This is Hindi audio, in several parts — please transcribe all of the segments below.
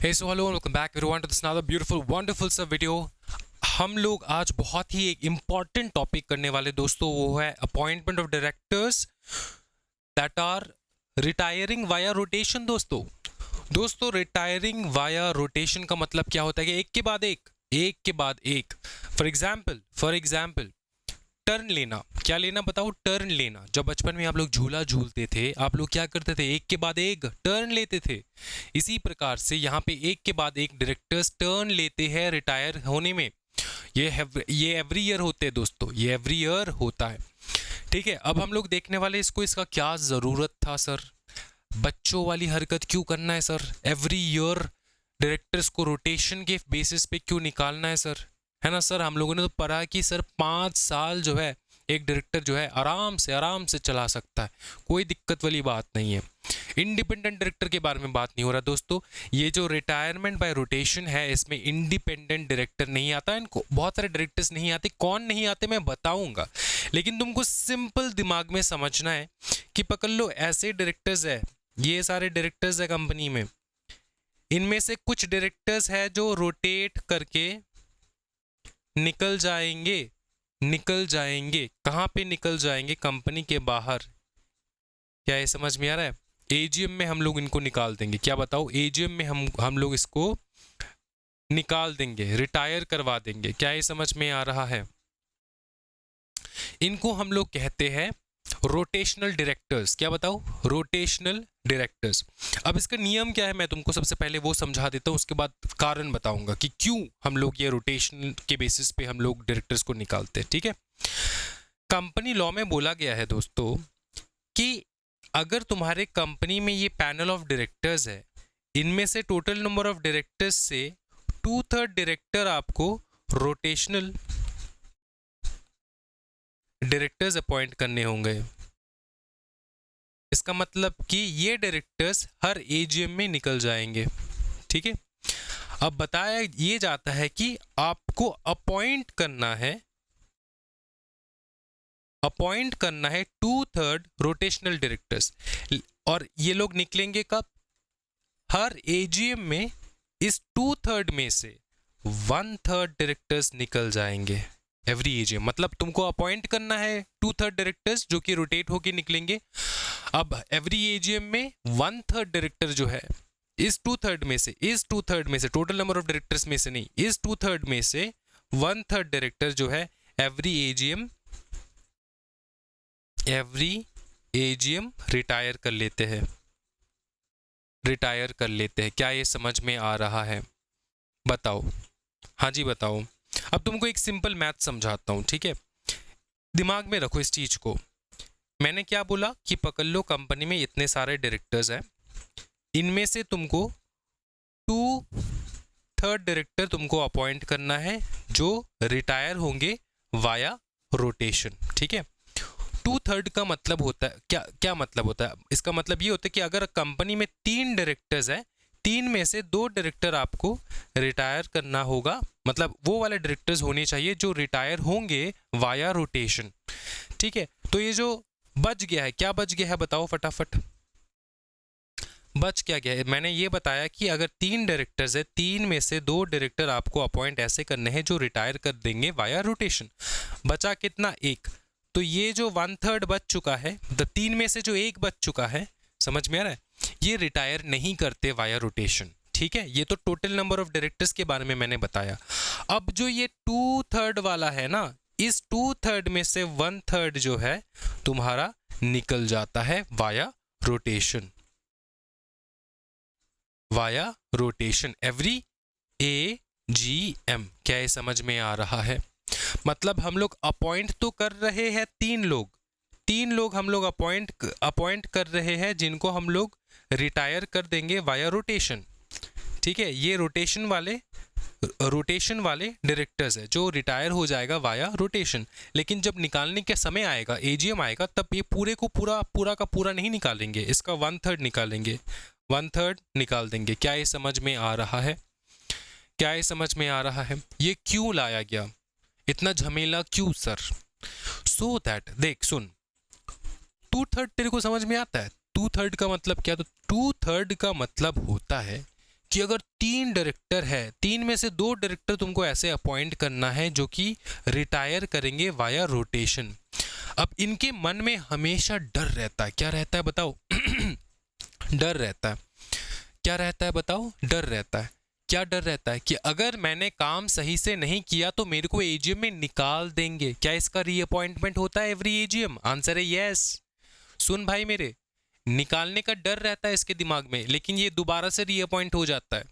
Hey, so hello and welcome back everyone to this another beautiful, wonderful सा वीडियो। हम लोग आज बहुत ही एक इम्पॉर्टेंट टॉपिक करने वाले दोस्तों, वो है appointment of directors that are retiring via rotation. दोस्तों रिटायरिंग वाया रोटेशन का मतलब क्या होता है कि एक के बाद एक। फॉर एग्जाम्पल टर्न लेना। क्या लेना बताओ? टर्न लेना। जब बचपन में आप लोग झूला झूलते थे, आप लोग क्या करते थे? एक के बाद एक टर्न लेते थे। इसी प्रकार से यहाँ पे एक के बाद एक डायरेक्टर्स टर्न लेते हैं रिटायर होने में। ये एवरी ईयर होते हैं दोस्तों, ये एवरी ईयर होता है। ठीक है, अब हम लोग देखने वाले इसका क्या ज़रूरत था सर? बच्चों वाली हरकत क्यों करना है सर? एवरी ईयर डायरेक्टर्स को रोटेशन के बेसिस पे क्यों निकालना है सर? है ना सर? हम लोगों ने तो पढ़ा कि सर 5 साल जो है एक डायरेक्टर जो है आराम से चला सकता है, कोई दिक्कत वाली बात नहीं है। इंडिपेंडेंट डायरेक्टर के बारे में बात नहीं हो रहा दोस्तों। ये जो रिटायरमेंट बाय रोटेशन है, इसमें इंडिपेंडेंट डायरेक्टर नहीं आता। इनको बहुत सारे डायरेक्टर्स नहीं आते। कौन नहीं आते मैं बताऊंगा, लेकिन तुमको सिंपल दिमाग में समझना है कि पकड़ लो ऐसे डायरेक्टर्स है, ये सारे डायरेक्टर्स है कंपनी में, इनमें से कुछ डायरेक्टर्स है जो रोटेट करके निकल जाएंगे। कहाँ पे निकल जाएंगे? कंपनी के बाहर। क्या ये समझ में आ रहा है? एजीएम में हम लोग इनको निकाल देंगे। क्या बताओ? एजीएम में हम लोग इसको निकाल देंगे, रिटायर करवा देंगे। क्या ये समझ में आ रहा है? इनको हम लोग कहते हैं रोटेशनल डायरेक्टर्स। क्या बताओ? Rotational directors. अब इसका नियम क्या है मैं तुमको सबसे पहले वो समझा देता हूँ, उसके बाद कारण बताऊंगा कि क्यों हम लोग ये रोटेशन के बेसिस पे हम लोग डायरेक्टर्स को निकालते हैं। ठीक है, कंपनी लॉ में बोला गया है दोस्तों कि अगर तुम्हारे कंपनी में ये पैनल ऑफ डायरेक्टर्स है, इनमें से टोटल नंबर ऑफ डायरेक्टर्स से 2/3 डायरेक्टर आपको रोटेशनल डायरेक्टर्स अपॉइंट करने होंगे। इसका मतलब कि ये डायरेक्टर्स हर एजीएम में निकल जाएंगे। ठीक है, अब बताया ये जाता है कि आपको अपॉइंट करना है 2/3 रोटेशनल डायरेक्टर्स, और ये लोग निकलेंगे कब? हर एजीएम में इस 2/3 में से 1/3 डायरेक्टर्स निकल जाएंगे एवरी एजीएम। मतलब तुमको अपॉइंट करना है 2/3 डायरेक्टर्स जो कि रोटेट होके निकलेंगे। अब एवरी एजीएम में 1/3 डायरेक्टर जो है इस 2/3 में से टोटल नंबर ऑफ डायरेक्टर्स में से नहीं, इस 2/3 में से 1/3 डायरेक्टर जो है एवरी एजीएम रिटायर कर लेते हैं। क्या ये समझ में आ रहा है? बताओ। हाँ जी बताओ। अब तुमको एक सिंपल मैथ समझाता हूँ। ठीक है, दिमाग में रखो इस चीज को। मैंने क्या बोला कि पकड़ लो कंपनी में इतने सारे डायरेक्टर्स हैं, इनमें से तुमको 2/3 डायरेक्टर तुमको अपॉइंट करना है जो रिटायर होंगे वाया रोटेशन। ठीक है, 2/3 का मतलब होता है क्या मतलब होता है? इसका मतलब ये होता है कि अगर कंपनी में 3 डायरेक्टर्स हैं, 3 में से 2 डायरेक्टर आपको रिटायर करना होगा। मतलब वो वाले डायरेक्टर्स होने चाहिए जो रिटायर होंगे वाया रोटेशन। ठीक है, तो ये जो बच गया है, क्या बच गया है बताओ फटाफट? बच क्या गया है? मैंने ये बताया कि अगर 3 डायरेक्टर्स है, 3 में से 2 डायरेक्टर आपको अपॉइंट ऐसे करने हैं जो रिटायर कर देंगे वाया रोटेशन। बचा कितना? 1। तो ये जो 1/3 बच चुका है, तो 3 में से जो 1 बच चुका है, समझ में आ रहा है? ये रिटायर नहीं करते वाया रोटेशन। ठीक है, ये तो टोटल नंबर ऑफ डायरेक्टर्स के बारे में मैंने बताया। अब जो ये 2/3 वाला है ना, इस 2/3 में से 1/3 जो है तुम्हारा निकल जाता है वाया रोटेशन एवरी एजीएम। क्या ये समझ में आ रहा है? मतलब हम लोग अपॉइंट तो कर रहे हैं 3 लोग हम लोग अपॉइंट कर रहे हैं जिनको हम लोग रिटायर कर देंगे वाया रोटेशन। ठीक है, ये रोटेशन वाले डायरेक्टर्स है जो रिटायर हो जाएगा वाया रोटेशन। लेकिन जब निकालने के समय आएगा, एजीएम आएगा, तब ये पूरे को पूरा का पूरा नहीं निकालेंगे, इसका 1/3 निकालेंगे, 1/3 निकाल देंगे। क्या ये समझ में आ रहा है? ये क्यों लाया गया? इतना झमेला क्यों सर? सो दैट देख सुन, 2/3 तेरे को समझ में आता है? 2/3 का मतलब क्या? तो 2/3 का मतलब होता है कि अगर 3 डायरेक्टर है, 3 में से 2 डायरेक्टर तुमको ऐसे अपॉइंट करना है जो कि रिटायर करेंगे वाया रोटेशन। अब इनके मन में हमेशा डर रहता है, क्या रहता है बताओ? डर रहता है, क्या रहता है बताओ? डर रहता है। क्या डर रहता है? कि अगर मैंने काम सही से नहीं किया तो मेरे को एजीएम में निकाल देंगे। क्या इसका रीअपॉइंटमेंट होता है एवरी एजीएम? आंसर है यस। सुन भाई मेरे, निकालने का डर रहता है इसके दिमाग में, लेकिन ये दोबारा से रीअपॉइंट हो जाता है।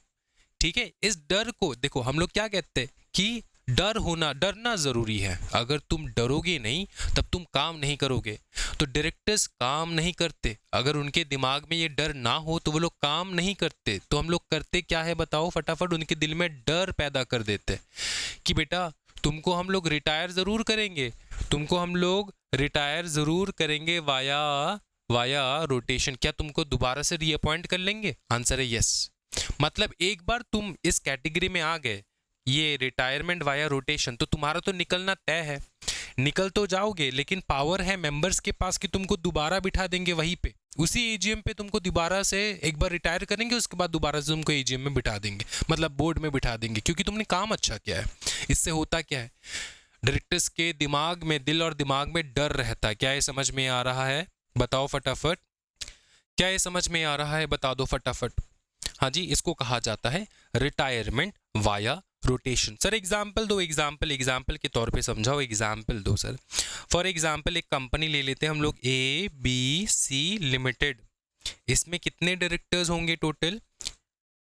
ठीक है, इस डर को देखो, हम लोग क्या कहते हैं कि डरना जरूरी है। अगर तुम डरोगे नहीं तब तुम काम नहीं करोगे। तो डायरेक्टर्स काम नहीं करते, अगर उनके दिमाग में ये डर ना हो तो वो लोग काम नहीं करते। तो हम लोग करते क्या है बताओ? फटाफट उनके दिल में डर पैदा कर देते कि बेटा तुमको हम लोग रिटायर जरूर करेंगे, तुमको हम लोग रिटायर जरूर करेंगे वाया रोटेशन। क्या तुमको दोबारा से रीअपॉइंट कर लेंगे? आंसर है यस। मतलब एक बार तुम इस कैटेगरी में आ गए, ये रिटायरमेंट वाया रोटेशन, तो तुम्हारा तो निकलना तय है। निकल तो जाओगे, लेकिन पावर है मेंबर्स के पास कि तुमको दोबारा बिठा देंगे वहीं पे, उसी एजीएम पे तुमको दोबारा से एक बार रिटायर करेंगे, उसके बाद दोबारा से तुमको एजीएम में बिठा देंगे, मतलब बोर्ड में बिठा देंगे, क्योंकि तुमने काम अच्छा किया है। इससे होता क्या है? डायरेक्टर्स के दिमाग में, दिल और दिमाग में डर रहता है। क्या ये समझ में आ रहा है? बताओ फटाफट। क्या ये समझ में आ रहा है? बता दो फटाफट। हाँ जी, इसको कहा जाता है retirement via rotation. Sir example दो, एग्जाम्पल के तौर पे समझाओ, एग्जाम्पल दो सर। फॉर एग्जाम्पल एक कंपनी ले लेते हैं हम लोग, ABC लिमिटेड। इसमें कितने डायरेक्टर्स होंगे टोटल?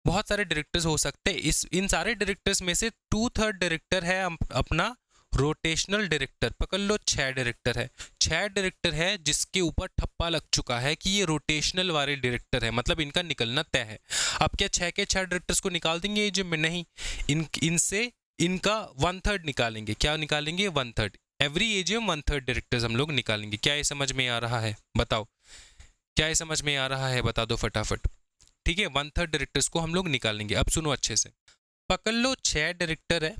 बहुत सारे डायरेक्टर्स हो सकते हैं। इन सारे डायरेक्टर्स में से 2/3 डायरेक्टर है अपना रोटेशनल डायरेक्टर। पकड़ लो 6 डायरेक्टर है, 6 डायरेक्टर है जिसके ऊपर ठप्पा लग चुका है कि ये रोटेशनल वाले डायरेक्टर है, मतलब इनका निकलना तय है। अब क्या 6 के 6 डायरेक्टर्स को निकाल देंगे एजीएम में? नहीं, इनसे इनका 1/3 निकालेंगे। क्या निकालेंगे? 1/3। एवरी एजीएम 1/3 डायरेक्टर्स हम लोग निकालेंगे। क्या ये समझ में आ रहा है? बताओ, क्या ये समझ में आ रहा है? बता दो फटाफट। ठीक है, 1/3 डायरेक्टर्स को हम लोग निकालेंगे। अब सुनो अच्छे से, पकड़ लो 6 डायरेक्टर है,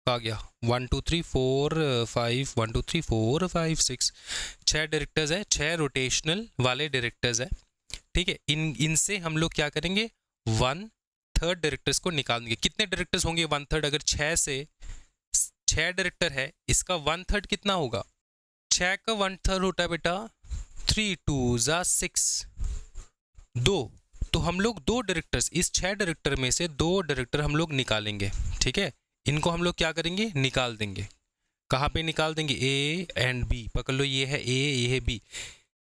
आ गया 1 2 3 4 5 1 2 3 4 5 6 6 डायरेक्टर्स है, 6 रोटेशनल वाले डायरेक्टर्स है। ठीक है, इनसे हम लोग क्या करेंगे? 1/3 डायरेक्टर्स को निकाल देंगे। कितने डायरेक्टर्स होंगे 1/3? अगर 6 से 6 डायरेक्टर है, इसका 1/3 कितना होगा? 6 का 1/3 होता है बेटा 3 2 6 2। तो हम लोग 2 डायरेक्टर्स, इस 6 डायरेक्टर में से 2 डायरेक्टर हम लोग निकालेंगे। ठीक है, इनको हम लोग क्या करेंगे? निकाल देंगे। कहाँ पे निकाल देंगे? A and B। पकड़ लो, ये है A, ये है B।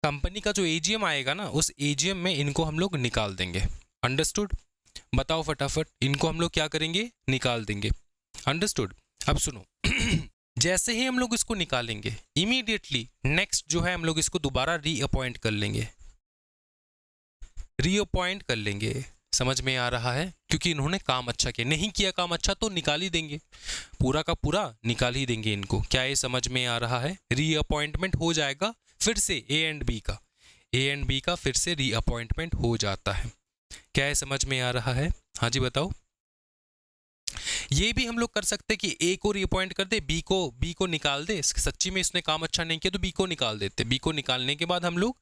कंपनी का जो एजीएम आएगा ना, उस एजीएम में इनको हम लोग निकाल देंगे। अंडरस्टूड? बताओ फटाफट, इनको हम लोग क्या करेंगे? निकाल देंगे। अंडरस्टूड? अब सुनो जैसे ही हम लोग इसको निकालेंगे, इमीडिएटली नेक्स्ट जो है हम लोग इसको दोबारा रीअपॉइंट कर लेंगे, रीअपॉइंट कर लेंगे। समझ में आ रहा है? क्योंकि इन्होंने काम अच्छा किया, नहीं किया काम अच्छा तो निकाल ही देंगे, पूरा का पूरा निकाल ही देंगे इनको। क्या ये समझ में आ रहा है? रीअपॉइंटमेंट हो जाएगा फिर से A एंड B का फिर से रीअपॉइंटमेंट हो जाता है। क्या ये समझ में आ रहा है? हाँ जी बताओ। ये भी हम लोग कर सकते कि A को रीअपॉइंट कर दे, B को निकाल दे। सच्ची में इसने काम अच्छा नहीं किया तो B को निकाल देते। B को निकालने के बाद हम लोग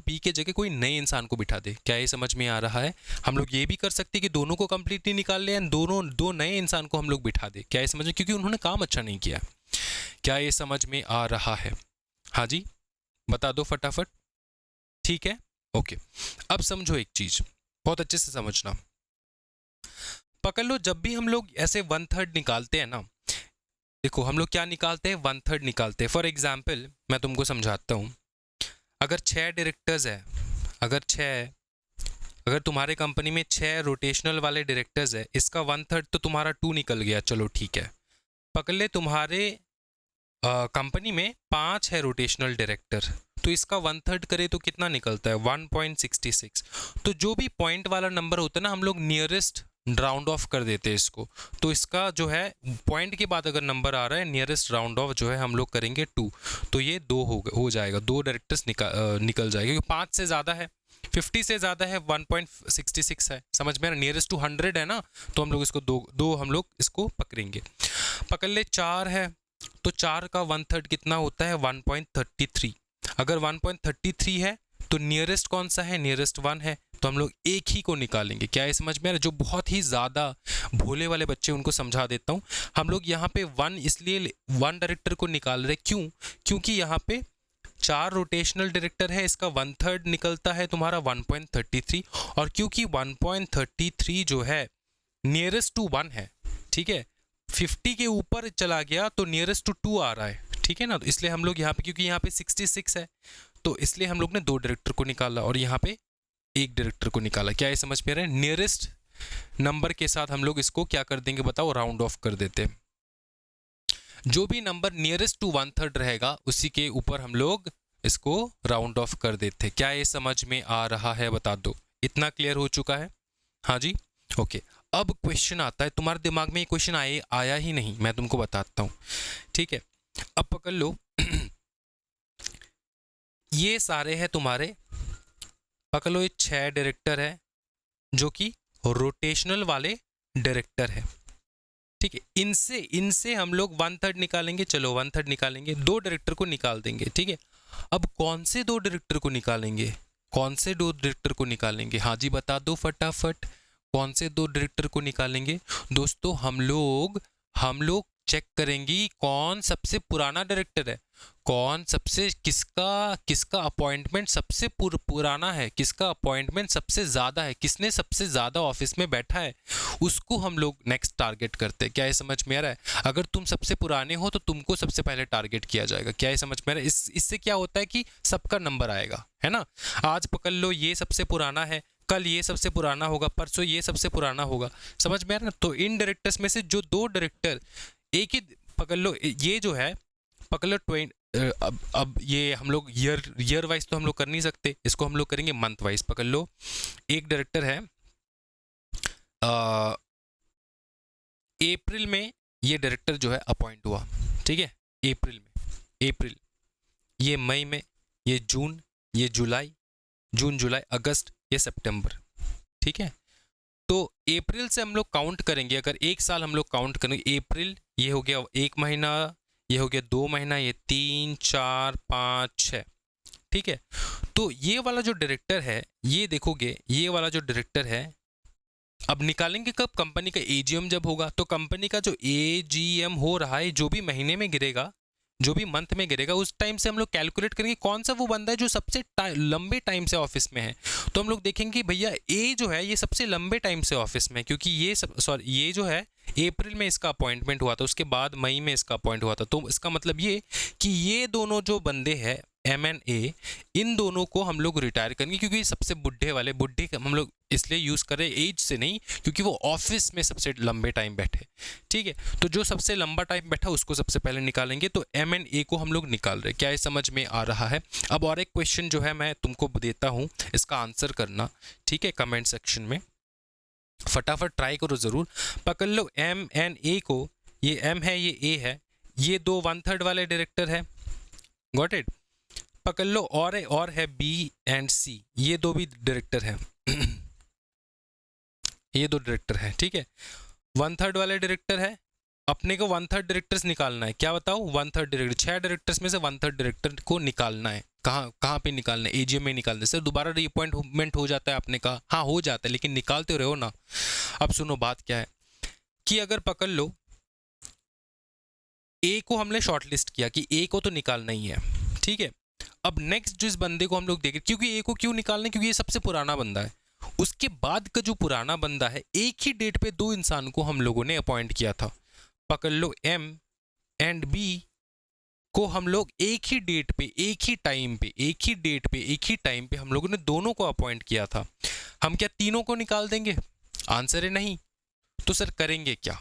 B के जगह कोई नए इंसान को बिठा दे। क्या ये समझ में आ रहा है? हम लोग ये भी कर सकते कि दोनों को कंप्लीटली निकाल ले, दो नए इंसान को हम लोग बिठा दे। क्या ये समझ में? क्योंकि उन्होंने काम अच्छा नहीं किया। क्या ये समझ में आ रहा है? हाँ जी बता दो फटाफट। ठीक है, ओके। अब समझो एक चीज, बहुत अच्छे से समझना। पकड़ लो, जब भी हम लोग ऐसे 1/3 निकालते हैं ना, देखो हम लोग क्या निकालते हैं? 1/3 निकालते हैं। फॉर एग्जाम्पल मैं तुमको समझाता हूँ। अगर 6 डायरेक्टर्स है, अगर तुम्हारे कंपनी में 6 रोटेशनल वाले डायरेक्टर्स है, इसका 1/3 तो तुम्हारा 2 निकल गया, चलो ठीक है। पकड़ ले तुम्हारे कंपनी में 5 है रोटेशनल डायरेक्टर, तो इसका 1/3 करे तो कितना निकलता है? 1.66। तो जो भी पॉइंट वाला नंबर होता है ना, हम लोग नियरेस्ट राउंड ऑफ कर देते हैं इसको। तो इसका जो है पॉइंट के बाद अगर नंबर आ रहा है, नियरेस्ट राउंड ऑफ जो है हम लोग करेंगे 2, तो ये 2 हो जाएगा। 2 डायरेक्टर्स निकल जाएगा, क्योंकि 5 से ज़्यादा है, 50 से ज़्यादा है, 1.66 है। समझ में? नियरेस्ट टू 100 है ना, तो हम लोग इसको दो हम लोग इसको पकड़ेंगे। पकड़ ले 4 है, तो 4 का 1/3 कितना होता है? 1.33। अगर 1.33 है तो नियरेस्ट कौन सा है, नियरेस्ट 1 है, तो हम लोग एक ही को निकालेंगे। क्या ये समझ में आ रहा है? जो बहुत ही ज़्यादा भोले वाले बच्चे उनको समझा देता हूँ। हम लोग यहाँ पे 1 इसलिए 1 डायरेक्टर को निकाल रहे, क्यों? क्योंकि यहाँ पे 4 रोटेशनल डायरेक्टर है, इसका 1/3 निकलता है तुम्हारा 1.33, और क्योंकि 1.33 जो है नियरेस्ट टू 1 है, ठीक है, 50 के ऊपर चला गया तो नियरेस्ट टू 2 आ रहा है, ठीक है ना। तो इसलिए हम लोग यहाँ पे, क्योंकि यहाँ पे 66 है, तो इसलिए हम लोग ने 2 डायरेक्टर को निकाला और यहाँ पे 1 डायरेक्टर को निकाला। क्या ये समझ में आ रहा है? नियरेस्ट नंबर के साथ हम लोग इसको क्या कर देंगे बताओ, राउंड ऑफ कर देते हैं। जो भी नंबर नियरेस्ट टू 1/3 रहेगा उसी के ऊपर हम लोग इसको राउंड ऑफ कर देते हैं। क्या ये समझ में आ रहा है, बता दो। इतना क्लियर हो चुका है? हाँ जी, ओके। अब क्वेश्चन आता है, तुम्हारे दिमाग में ये क्वेश्चन आया ही नहीं, मैं तुमको बताता हूँ, ठीक है। अब पकड़ लो ये सारे हैं तुम्हारे, पकड़ लो, ये 6 डायरेक्टर है जो कि रोटेशनल वाले डायरेक्टर है, ठीक है। इनसे हम लोग 1/3 निकालेंगे, चलो 1/3 निकालेंगे, 2 डायरेक्टर को निकाल देंगे, ठीक है। अब कौन से 2 डायरेक्टर को निकालेंगे, कौन से 2 डायरेक्टर को निकालेंगे? हाँ जी, बता दो फटाफट, कौन से 2 डायरेक्टर को निकालेंगे? दोस्तों हम लोग चेक करेंगे कौन सबसे पुराना डायरेक्टर है, कौन सबसे किसका अपॉइंटमेंट सबसे पुराना है, किसका अपॉइंटमेंट सबसे ज़्यादा है, किसने सबसे ज़्यादा ऑफिस में बैठा है, उसको हम लोग नेक्स्ट टारगेट करते हैं। क्या ये समझ में आ रहा है? अगर तुम सबसे पुराने हो तो तुमको सबसे पहले टारगेट किया जाएगा। क्या ये समझ में आ रहा है? इससे क्या होता है कि सबका नंबर आएगा, है ना। आज पकड़ लो ये सबसे पुराना है, कल ये सबसे पुराना होगा, परसों ये सबसे पुराना होगा, समझ में आ रहा है ना। तो इन डायरेक्टर्स में से जो 2 डायरेक्टर एक ही, पकड़ लो ये जो है, पकड़ लो अब ये हम लोग ईयर वाइज तो हम लोग कर नहीं सकते, इसको हम लोग करेंगे मंथ वाइज। पकड़ लो एक डायरेक्टर है अप्रैल में, ये डायरेक्टर जो है अपॉइंट हुआ, ठीक है, अप्रैल, ये मई में, ये जून, ये जुलाई, जून जुलाई अगस्त, ये सितंबर, ठीक है। तो अप्रैल से हम लोग काउंट करेंगे, अगर एक साल हम लोग काउंट करेंगे, अप्रैल ये हो गया 1 महीना, ये हो गया 2 महीना, ये 3 4 5 6, ठीक है। तो ये वाला जो डायरेक्टर है, ये देखोगे ये वाला जो डायरेक्टर है, अब निकालेंगे कब? कंपनी का एजीएम जब होगा, तो कंपनी का जो एजीएम हो रहा है, जो भी महीने में गिरेगा, जो भी मंथ में गिरेगा, उस टाइम से हम लोग कैलकुलेट करेंगे कौन सा वो बंदा है जो सबसे लंबे टाइम से ऑफिस में है। तो हम लोग देखेंगे भैया ए जो है ये सबसे लंबे टाइम से ऑफिस में, क्योंकि ये जो है अप्रैल में इसका अपॉइंटमेंट हुआ था, उसके बाद मई में इसका अपॉइंट हुआ था। तो इसका मतलब ये कि ये दोनों जो बंदे हैं एम एंड ए, इन दोनों को हम लोग रिटायर करेंगे, क्योंकि ये सबसे बुढ़े हम लोग इसलिए यूज़ कर रहे हैं एज से नहीं, क्योंकि वो ऑफिस में सबसे लंबे टाइम बैठे, ठीक है। तो जो सबसे लंबा टाइम बैठा उसको सबसे पहले निकालेंगे, तो एम एंड ए को हम लोग निकाल रहे हैं। क्या ये समझ में आ रहा है? अब और एक क्वेश्चन जो है मैं तुमको देता हूँ, इसका आंसर करना, ठीक है, कमेंट सेक्शन में फटाफट ट्राई करो ज़रूर। पकड़ लो एम एंड ए को, ये एम है ये ए है, ये 2 1/3 वाले डायरेक्टर है, गॉट इट। पकड़ लो और है बी एंड सी, ये 2 भी डायरेक्टर है ये 2 डायरेक्टर है, ठीक है। 1/3 वाले डायरेक्टर है, अपने को 1/3 डायरेक्टर्स निकालना है। क्या बताओ? 1/3 डायरेक्टर, 6 डायरेक्टर्स में से 1/3 डायरेक्टर को निकालना है। कहाँ पे निकालना है? एजीएम में निकालना है। सर दोबारा रिअपॉइंटमेंट हो जाता है आपने कहा, हाँ हो जाता है, लेकिन निकालते रहो ना। अब सुनो बात क्या है कि अगर पकड़ लो ए को हमने शॉर्टलिस्ट किया कि ए को तो निकालना ही है, ठीक है। अब नेक्स्ट जिस बंदे को हम लोग देखें, क्योंकि ए को क्यों निकालना है? क्योंकि ये सबसे पुराना बंदा है। उसके बाद का जो पुराना बंदा है, एक ही डेट पे 2 इंसान को हम लोगों ने अपॉइंट किया था। पकड़ लो एम एंड बी को हम लोग एक ही डेट पे, एक ही टाइम पे, एक ही डेट पे, एक ही टाइम पे हम लोगों ने दोनों को अपॉइंट किया था। हम क्या तीनों को निकाल देंगे? आंसर है नहीं। तो सर करेंगे क्या?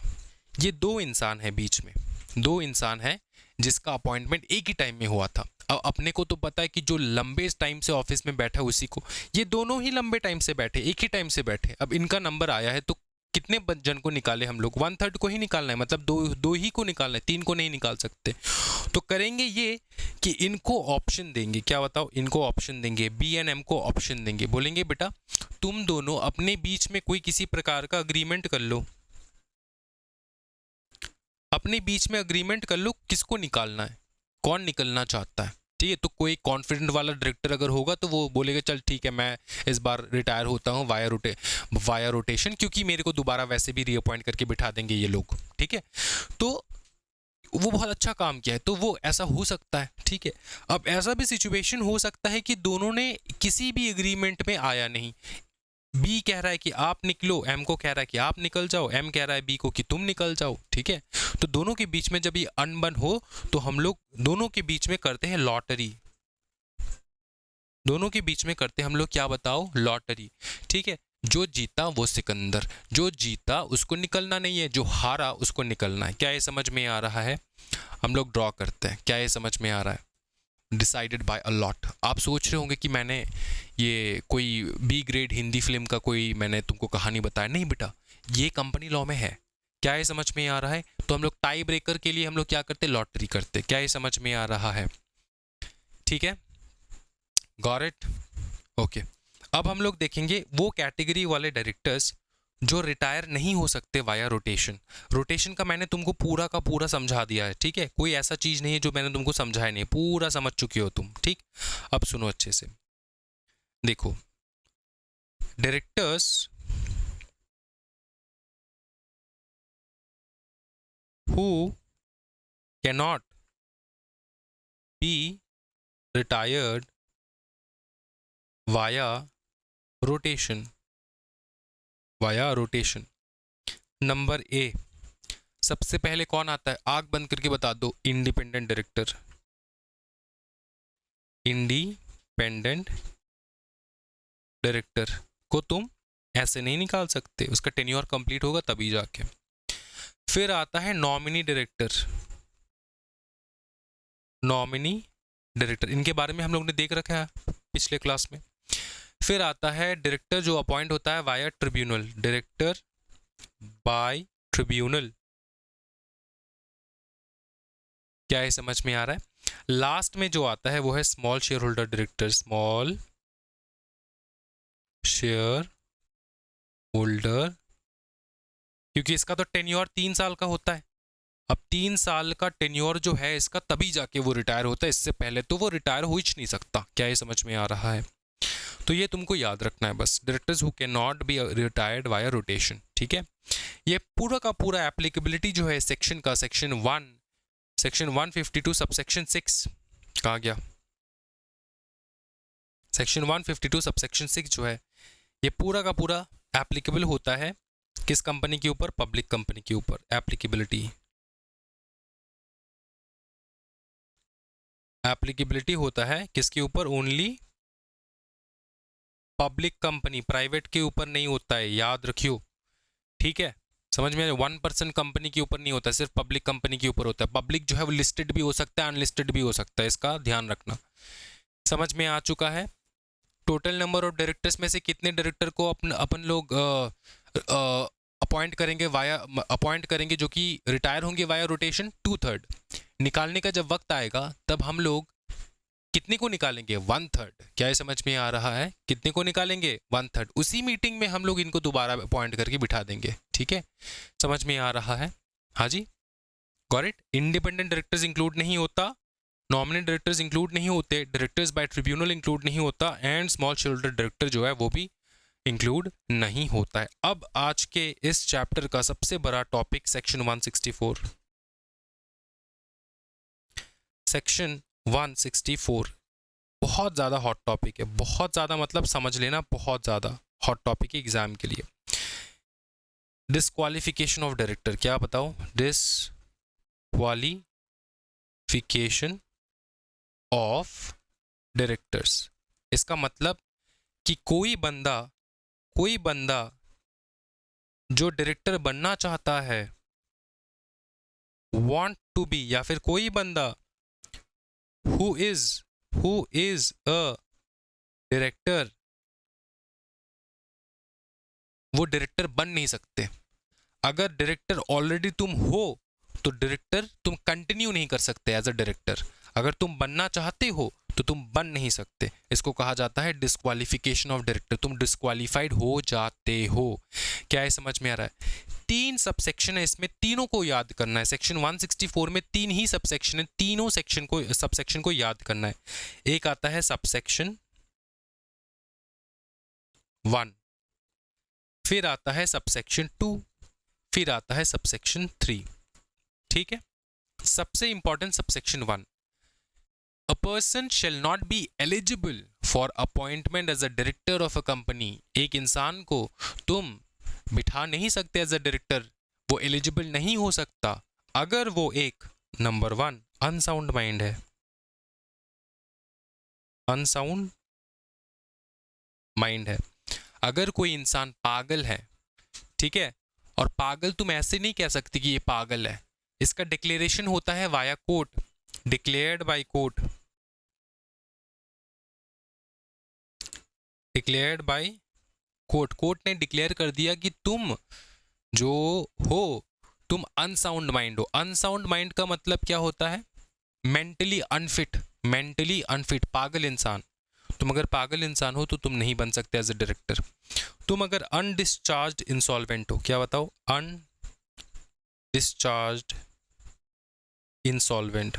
ये 2 इंसान है, बीच में 2 इंसान है जिसका अपॉइंटमेंट एक ही टाइम में हुआ था। अब अपने को तो पता है कि जो लंबे टाइम से ऑफिस में बैठा उसी को, ये दोनों ही लंबे टाइम से बैठे, एक ही टाइम से बैठे। अब इनका नंबर आया है तो कितने जन को निकाले हम लोग? 1/3 को ही निकालना है, मतलब दो ही को निकालना है, 3 को नहीं निकाल सकते। तो करेंगे ये कि इनको ऑप्शन देंगे। क्या बताओ? इनको ऑप्शन देंगे, बी एंड एम को ऑप्शन देंगे, बोलेंगे बेटा तुम दोनों अपने बीच में कोई किसी प्रकार का अग्रीमेंट कर लो, अपने बीच में अग्रीमेंट कर लो किसको निकालना है, कौन निकलना चाहता है, ठीक है। तो कोई कॉन्फिडेंट वाला डायरेक्टर अगर होगा तो वो बोलेगा चल ठीक है मैं इस बार रिटायर होता हूँ वाया रोटेशन, क्योंकि मेरे को दोबारा वैसे भी रीअपॉइंट करके बिठा देंगे ये लोग, ठीक है। तो वो बहुत अच्छा काम किया है, तो वो ऐसा हो सकता है, ठीक है। अब ऐसा भी सिचुएशन हो सकता है कि दोनों ने किसी भी एग्रीमेंट में आया नहीं, बी कह रहा है कि आप निकलो, एम को कह रहा है कि आप निकल जाओ, एम कह रहा है बी को कि तुम निकल जाओ, ठीक है। तो दोनों के बीच में जब ये अनबन हो तो हम लोग दोनों के बीच में करते हैं लॉटरी, दोनों के बीच में करते हैं हम लोग क्या बताओ, लॉटरी, ठीक है। जो जीता वो सिकंदर, जो जीता उसको निकलना नहीं है, जो हारा उसको निकलना है। क्या ये समझ में आ रहा है? हम लोग ड्रॉ करते हैं, क्या ये समझ में आ रहा है? Decided by a lot. आप सोच रहे होंगे कि मैंने ये कोई बी ग्रेड हिंदी फिल्म का कोई मैंने तुमको कहानी बताया, नहीं बेटा, ये कंपनी लॉ में है। क्या ये समझ में आ रहा है? तो हम लोग टाई ब्रेकर के लिए हम लोग क्या करते, लॉटरी करते। क्या ये समझ में आ रहा है? ठीक है, गॉट इट, ओके। अब हम लोग देखेंगे वो कैटेगरी वाले डायरेक्टर्स जो रिटायर नहीं हो सकते वाया रोटेशन। रोटेशन का मैंने तुमको पूरा का पूरा समझा दिया है, ठीक है। कोई ऐसा चीज नहीं है जो मैंने तुमको समझाया नहीं, पूरा समझ चुके हो तुम, ठीक। अब सुनो अच्छे से, देखो, directors who cannot be retired via rotation, via rotation. Number A, सबसे पहले कौन आता है? आग बंद करके बता दो, इंडिपेंडेंट डायरेक्टर। इंडिपेंडेंट डायरेक्टर को तुम ऐसे नहीं निकाल सकते, उसका टेन्योर कंप्लीट होगा तभी जाके। फिर आता है नॉमिनी डायरेक्टर, नॉमिनी डायरेक्टर, इनके बारे में हम लोग ने देख रखा है पिछले क्लास में। फिर आता है डायरेक्टर जो अपॉइंट होता है via tribunal, director by tribunal. क्या ये समझ में आ रहा है? लास्ट में जो आता है वो है small share holder director, small share holder, क्योंकि इसका तो टेन्योर 3 साल का होता है। अब 3 साल का टेन्योर जो है इसका, तभी जाके वो रिटायर होता है, इससे पहले तो वो रिटायर हो ही नहीं सकता। क्या ये समझ में आ रहा है? तो ये तुमको याद रखना है बस, directors who can not B retired via rotation, ठीक है। ये पूरा का पूरा एप्लीकेबिलिटी जो है सेक्शन का, सेक्शन 152 सबसेक्शन 6 कहा गया, सेक्शन 152 सबसेक्शन 6 जो है ये पूरा का पूरा एप्लीकेबल होता है किस कंपनी के ऊपर? पब्लिक कंपनी के ऊपर। एप्लीकेबिलिटी होता है किसके ऊपर? ओनली पब्लिक कंपनी, प्राइवेट के ऊपर नहीं होता है, याद रखियो, ठीक है। समझ में? 1% कंपनी के ऊपर नहीं होता है, सिर्फ पब्लिक कंपनी के ऊपर होता है। पब्लिक जो है वो लिस्टेड भी हो सकता है, अनलिस्टेड भी हो सकता है, इसका ध्यान रखना। समझ में आ चुका है? टोटल नंबर ऑफ डायरेक्टर्स में से कितने डायरेक्टर को अपन लोग अपॉइंट करेंगे जो कि रिटायर होंगे वाया रोटेशन? 2/3। निकालने का जब वक्त आएगा तब हम लोग कितने को निकालेंगे? 1/3। क्या ये समझ में आ रहा है? कितने को निकालेंगे? 1/3। उसी मीटिंग में हम लोग इनको दोबारा अपॉइंट करके बिठा देंगे, ठीक है। समझ में आ रहा है? हाँ जी, got it. Independent directors include नहीं होता, नॉमिनेट डायरेक्टर्स इंक्लूड नहीं होते, डायरेक्टर्स बाय ट्रिब्यूनल इंक्लूड नहीं होता, and small share holder director जो है वो भी इंक्लूड नहीं होता है। अब आज के इस चैप्टर का सबसे बड़ा टॉपिक सेक्शन 164। सेक्शन 164 बहुत ज़्यादा हॉट टॉपिक है, बहुत ज़्यादा मतलब समझ लेना, बहुत ज़्यादा हॉट टॉपिक है एग्जाम के लिए। डिस्क्वालिफिकेशन ऑफ डायरेक्टर, क्या बताओ? डिस्क्वालिफिकेशन ऑफ डायरेक्टर्स, इसका मतलब कि कोई बंदा जो डायरेक्टर बनना चाहता है, वांट टू बी, या फिर कोई बंदा हु इज अ डायरेक्टर, वो डायरेक्टर बन नहीं सकते। अगर डायरेक्टर ऑलरेडी तुम हो तो डायरेक्टर तुम कंटिन्यू नहीं कर सकते एज अ डायरेक्टर। अगर तुम बनना चाहते हो तो तुम बन नहीं सकते। इसको कहा जाता है डिस्क्वालिफिकेशन ऑफ डायरेक्टर, तुम डिस्क्वालिफाइड हो जाते हो। क्या ये समझ में आ रहा है? 3 सबसेक्शन है, इसमें तीनों को याद करना है। सेक्शन 164 में 3 ही सबसेक्शन है, तीनों सबसेक्शन को याद करना है। एक आता है सबसेक्शन 1, फिर आता है सबसेक्शन 2, फिर आता है सबसेक्शन 3। ठीक है, सबसे important subsection 1, a person shall not be eligible for appointment as a director of a company. एक इंसान को तुम बिठा नहीं सकते एज अ डायरेक्टर, वो एलिजिबल नहीं हो सकता अगर वो एक नंबर 1 अनसाउंड माइंड है। अनसाउंड माइंड है। अगर कोई इंसान पागल है, ठीक है, और पागल तुम ऐसे नहीं कह सकती कि ये पागल है, इसका डिक्लेरेशन होता है via court, declared by court, declared by court. Court ने डिक्लेयर कर दिया कि तुम जो हो तुम अनसाउंड माइंड हो। अनसाउंड माइंड का मतलब क्या होता है? मेंटली अनफिट, मेंटली अनफिट, पागल इंसान। तुम अगर पागल इंसान हो तो तुम नहीं बन सकते एज ए डायरेक्टर। तुम अगर अनडिस्चार्ज्ड इंसॉल्वेंट हो, क्या बताओ? अनडिस्चार्ज्ड इंसॉल्वेंट।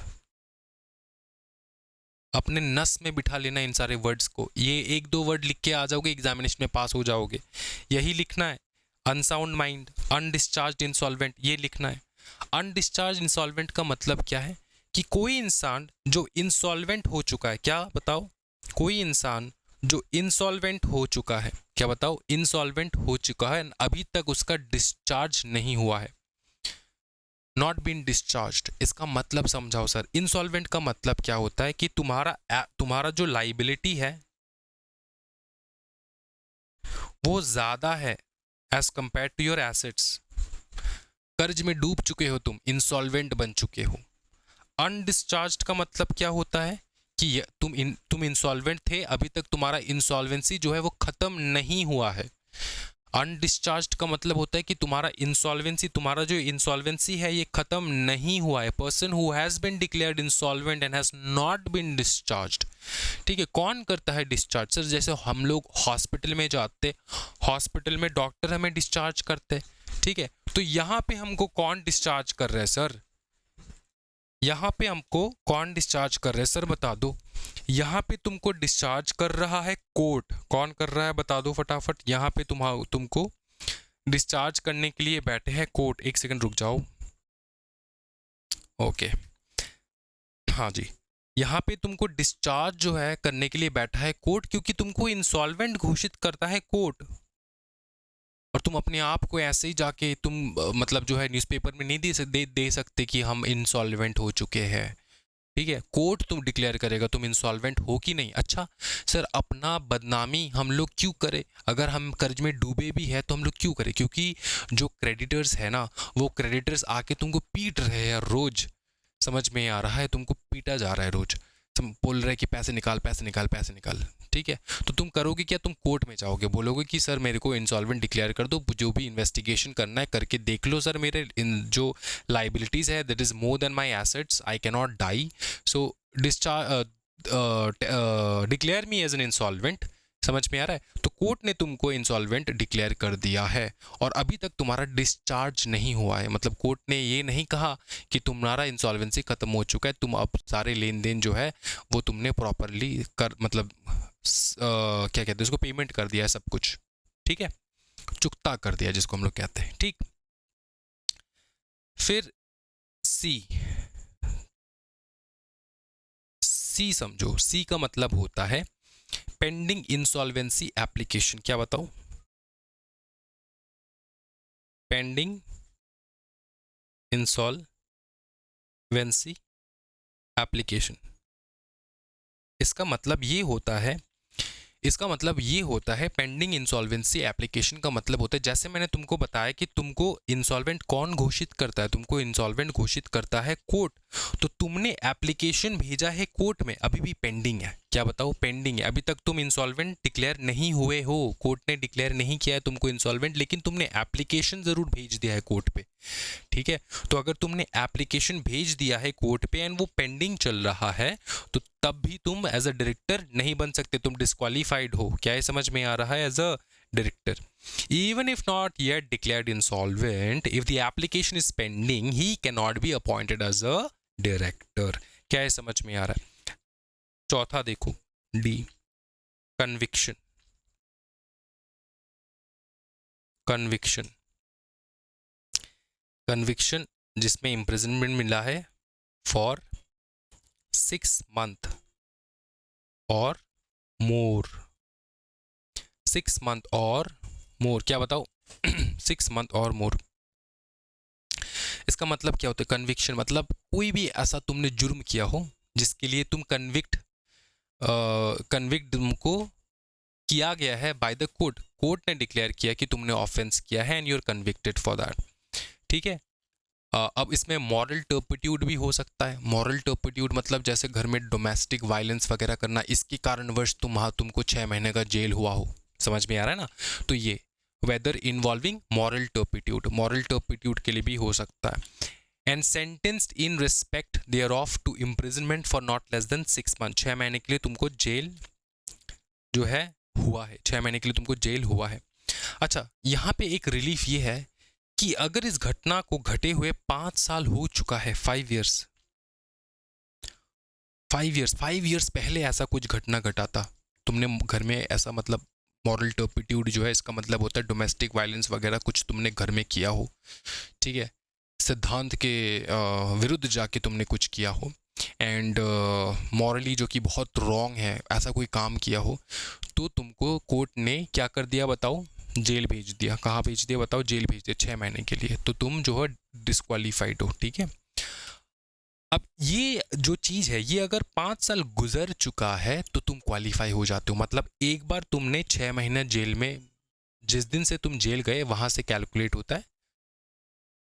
अपने नस में बिठा लेना इन सारे वर्ड्स को, ये एक दो वर्ड लिख के आ जाओगे, एग्जामिनेशन में पास हो जाओगे। यही लिखना है, अनसाउंड माइंड, अनडिस्चार्ज्ड इंसॉल्वेंट, ये लिखना है। अनडिस्चार्ज इंसॉल्वेंट का मतलब क्या है? कि कोई इंसान जो इंसॉल्वेंट हो चुका है, क्या बताओ? कोई इंसान जो इंसॉल्वेंट हो चुका है, क्या बताओ? इंसॉल्वेंट हो चुका है, अभी तक उसका डिस्चार्ज नहीं हुआ है। नॉट बीन डिस्चार्ज्ड, इसका मतलब समझाओ सर। इंसॉल्वेंट का मतलब क्या होता है? कि तुम्हारा जो लाइबिलिटी है वो ज्यादा है as compare to your assets. कर्ज में डूब चुके हो तुम, इंसॉल्वेंट बन चुके हो। अनडिस्चार्ज्ड का मतलब क्या होता है? कि तुम इंसॉल्वेंट थे, अभी तक तुम्हारा इंसॉल्वेंसी जो है वो खत्म नहीं हुआ है। अनडिस्चार्ज्ड का मतलब होता है कि तुम्हारा इंसॉल्वेंसी, तुम्हारा जो इंसॉल्वेंसी है ये खत्म नहीं हुआ है। Person who has been declared insolvent and has not been discharged. ठीक है, कौन करता है डिस्चार्ज? सर जैसे हम लोग हॉस्पिटल में जाते, हॉस्पिटल में डॉक्टर हमें डिस्चार्ज करते, ठीक है, तो यहाँ पे हमको कौन डिस्चार्ज कर रहा है सर? यहाँ पे हमको कौन डिस्चार्ज कर रहा है सर, बता दो। यहाँ पे तुमको डिस्चार्ज कर रहा है कोर्ट। कौन कर रहा है बता दो फटाफट। यहाँ पे तुमको डिस्चार्ज करने के लिए बैठे हैं कोर्ट। एक सेकंड रुक जाओ। ओके, हाँ जी, यहाँ पे तुमको डिस्चार्ज जो है करने के लिए बैठा है कोर्ट, क्योंकि तुमको इंसॉल्वेंट घोषित करता है कोर्ट। और तुम अपने आप को ऐसे ही जाके तुम मतलब जो है न्यूज़पेपर में नहीं दे सकते कि हम इंसॉल्वेंट हो चुके हैं। ठीक है, कोर्ट तुम डिक्लेयर करेगा तुम इंसॉल्वेंट हो कि नहीं। अच्छा सर, अपना बदनामी हम लोग क्यों करें? अगर हम कर्ज में डूबे भी है तो हम लोग क्यों करें? क्योंकि जो क्रेडिटर्स है ना, वो क्रेडिटर्स आके तुमको पीट रहे हैं रोज। समझ में आ रहा है? तुमको पीटा जा रहा है रोज, बोल रहे हैं कि पैसे निकाल, पैसे निकाल, पैसे निकाल। ठीक है, तो तुम करोगे क्या? तुम कोर्ट में जाओगे, बोलोगे कि सर मेरे को इंसॉल्वेंट डिक्लेयर कर दो, जो भी इन्वेस्टिगेशन करना है करके देख लो सर, मेरे जो लाइबिलिटीज़ है that is more than my assets, I can not die, so declare me as an insolvent. समझ में आ रहा है? तो कोर्ट ने तुमको इंसॉल्वेंट डिक्लेयर कर दिया है और अभी तक तुम्हारा डिस्चार्ज नहीं हुआ है। मतलब कोर्ट ने ये नहीं कहा कि तुम्हारा इंसॉल्वेंसी खत्म हो चुका है, तुम अब सारे लेन देन जो है वो तुमने प्रॉपरली कर, मतलब क्या कहते हैं उसको, पेमेंट कर दिया है सब कुछ। ठीक है, चुकता कर दिया जिसको हम लोग कहते हैं। ठीक, फिर सी समझो। सी का मतलब होता है पेंडिंग इंसॉल्वेंसी एप्लीकेशन। क्या बताओ? Pending insolvency application. इसका मतलब ये होता है, पेंडिंग इंसॉल्वेंसी एप्लीकेशन का मतलब होता है, जैसे मैंने तुमको बताया कि तुमको इंसॉल्वेंट कौन घोषित करता है? तुमको इंसॉल्वेंट घोषित करता है कोर्ट। तो तुमने एप्लीकेशन भेजा है कोर्ट में, अभी भी पेंडिंग है। क्या बताओ? पेंडिंग है, अभी तक तुम इंसॉल्वेंट डिक्लेयर नहीं हुए हो, कोर्ट ने डिक्लेयर नहीं किया है तुमको इंसॉल्वेंट, लेकिन तुमने एप्लीकेशन जरूर भेज दिया है कोर्ट पे। ठीक है, तो अगर तुमने एप्लीकेशन भेज दिया है कोर्ट पे एंड वो पेंडिंग चल रहा है, तो तब भी तुम एज अ डायरेक्टर नहीं बन सकते, तुम डिस्क्वालीफाइड हो। क्या ये समझ में आ रहा है? As a director. Even if not yet declared insolvent, if the application is pending, he cannot be appointed as a director. क्या है समझ में आ रहा है? चौथा देखो, डी, कन्विक्शन. कन्विक्शन, कन्विक्शन जिसमें इम्प्रिजनमेंट मिला है फॉर 6 month और मोर. 6 month और मोर, क्या बताओ? 6 month और मोर. इसका मतलब क्या होता है? कन्विक्शन मतलब कोई भी ऐसा तुमने जुर्म किया हो जिसके लिए तुम कन्विक्ट तुमको किया गया है बाय द कोर्ट. कोर्ट ने डिक्लेयर किया कि तुमने ऑफेंस किया है and you are convicted for that. ठीक है. अब इसमें मॉरल टर्पिट्यूड भी हो सकता है. मॉरल टर्पिट्यूड मतलब जैसे घर में डोमेस्टिक वायलेंस वगैरह करना, इसके कारणवश तुमको 6 महीने का जेल हुआ हो. समझ में आ रहा है ना? तो ये वेदर इन्वॉल्विंग मॉरल टर्पिट्यूड के लिए भी हो सकता है. And sentenced in respect thereof to imprisonment for not less than 6 months. 6 महीने के लिए तुमको जेल जो है हुआ है. 6 महीने के लिए तुमको जेल हुआ है. अच्छा, यहाँ पे एक रिलीफ ये है कि अगर इस घटना को घटे हुए 5 साल हो चुका है, 5 years, 5 years पहले ऐसा कुछ घटना घटा था, तुमने घर में ऐसा, मतलब मॉरल टर्पिट्यूड जो है इसका मतलब होता है डोमेस्टिक वायलेंस वगैरह कुछ तुमने घर में किया हो. ठीक है. सिद्धांत के विरुद्ध जाके तुमने कुछ किया हो एंड मॉरली जो कि बहुत रॉन्ग है, ऐसा कोई काम किया हो, तो तुमको कोर्ट ने क्या कर दिया बताओ? जेल भेज दिया. कहाँ भेज दिया बताओ? जेल भेज दिया 6 महीने के लिए. तो तुम जो है डिस्क्वालीफाइड हो. ठीक है. अब ये जो चीज़ है, ये अगर 5 साल गुजर चुका है तो तुम क्वालिफाई हो जाते हो. मतलब एक बार तुमने 6 महीने जेल में, जिस दिन से तुम जेल गए वहाँ से कैलकुलेट होता है,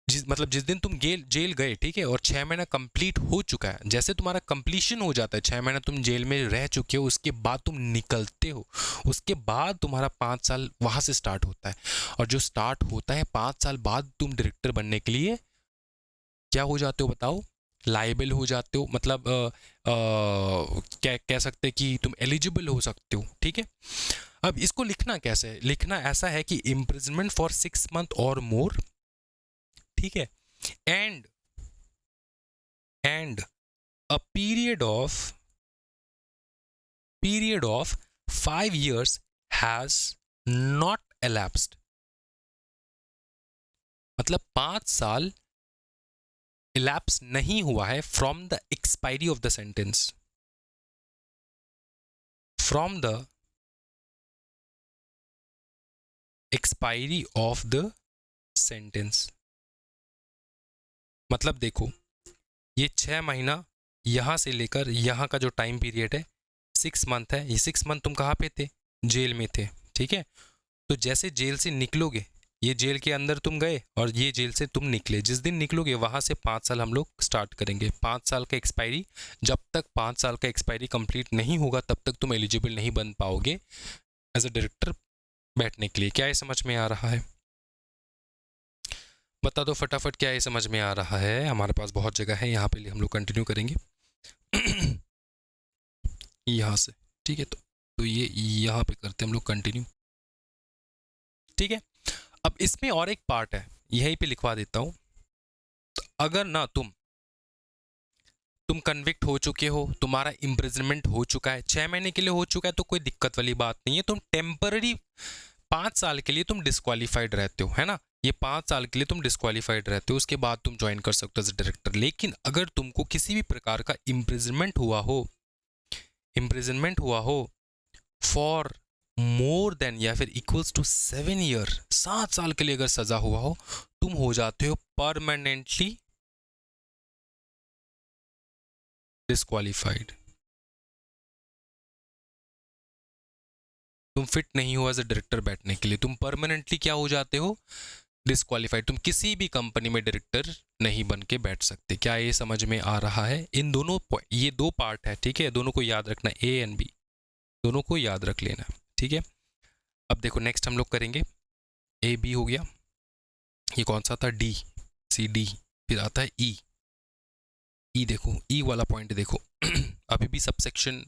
जिस दिन तुम जेल गए, ठीक है, और 6 महीना कंप्लीट हो चुका है, जैसे तुम्हारा कंप्लीशन हो जाता है, 6 महीना तुम जेल में रह चुके हो, उसके बाद तुम निकलते हो, उसके बाद तुम्हारा 5 साल वहाँ से स्टार्ट होता है. और जो स्टार्ट होता है 5 साल बाद, तुम डायरेक्टर बनने के लिए क्या हो जाते हो बताओ? लाइबल हो जाते हो. मतलब क्या कह सकते हैं कि तुम एलिजिबल हो सकते हो. ठीक है. अब इसको लिखना कैसे है? लिखना ऐसा है कि इम्प्रिजनमेंट फॉर 6 month और मोर. ठीक है. And a period of 5 years has not elapsed. मतलब 5 साल elapse नहीं हुआ है from the expiry of the sentence. From the expiry of the sentence. मतलब देखो, ये 6 महीना यहाँ से लेकर यहाँ का जो टाइम पीरियड है 6 month है. ये 6 month तुम कहाँ पे थे? जेल में थे. ठीक है. तो जैसे जेल से निकलोगे, ये जेल के अंदर तुम गए और ये जेल से तुम निकले, जिस दिन निकलोगे वहाँ से 5 साल हम लोग स्टार्ट करेंगे. 5 साल का एक्सपायरी, जब तक 5 साल का एक्सपायरी कंप्लीट नहीं होगा तब तक तुम एलिजिबल नहीं बन पाओगे एज अ डायरेक्टर बैठने के लिए. क्या ये समझ में आ रहा है? बता दो फटाफट, क्या ये समझ में आ रहा है? हमारे पास बहुत जगह है यहाँ पे, हम लोग कंटिन्यू करेंगे यहाँ से. ठीक है. तो ये यहाँ पे करते हैं हम लोग कंटिन्यू. ठीक है. अब इसमें और एक पार्ट है, यहीं पे लिखवा देता हूँ. अगर ना तुम कन्विक्ट हो चुके हो, तुम्हारा इम्प्रिजनमेंट हो चुका है, 6 महीने के लिए हो चुका है, तो कोई दिक्कत वाली बात नहीं है. तुम टेम्पररी 5 साल के लिए तुम डिस्क्वालीफाइड रहते हो, है ना? ये 5 साल के लिए तुम डिस्क्वालीफाइड रहते हो, उसके बाद तुम ज्वाइन कर सकते हो एज डायरेक्टर. लेकिन अगर तुमको किसी भी प्रकार का इम्प्रिजनमेंट हुआ हो फॉर मोर देन या फिर इक्वल्स टू 7 year, 7 साल के लिए अगर सजा हुआ हो, तुम हो जाते हो परमानेंटली डिस्क्वालीफाइड. तुम फिट नहीं हो एज अ डायरेक्टर बैठने के लिए, तुम परमानेंटली क्या हो जाते हो? डिस्क्वालीफाइड. तुम किसी भी कंपनी में डायरेक्टर नहीं बन के बैठ सकते. क्या ये समझ में आ रहा है? इन दोनों, ये 2 पार्ट है. ठीक है. दोनों को याद रखना, ए एंड बी दोनों को याद रख लेना. ठीक है. अब देखो नेक्स्ट हम लोग करेंगे, ए बी हो गया, ये कौन सा था? डी, सी, डी, फिर आता है ई. ई देखो, ई वाला पॉइंट देखो अभी भी सबसेक्शन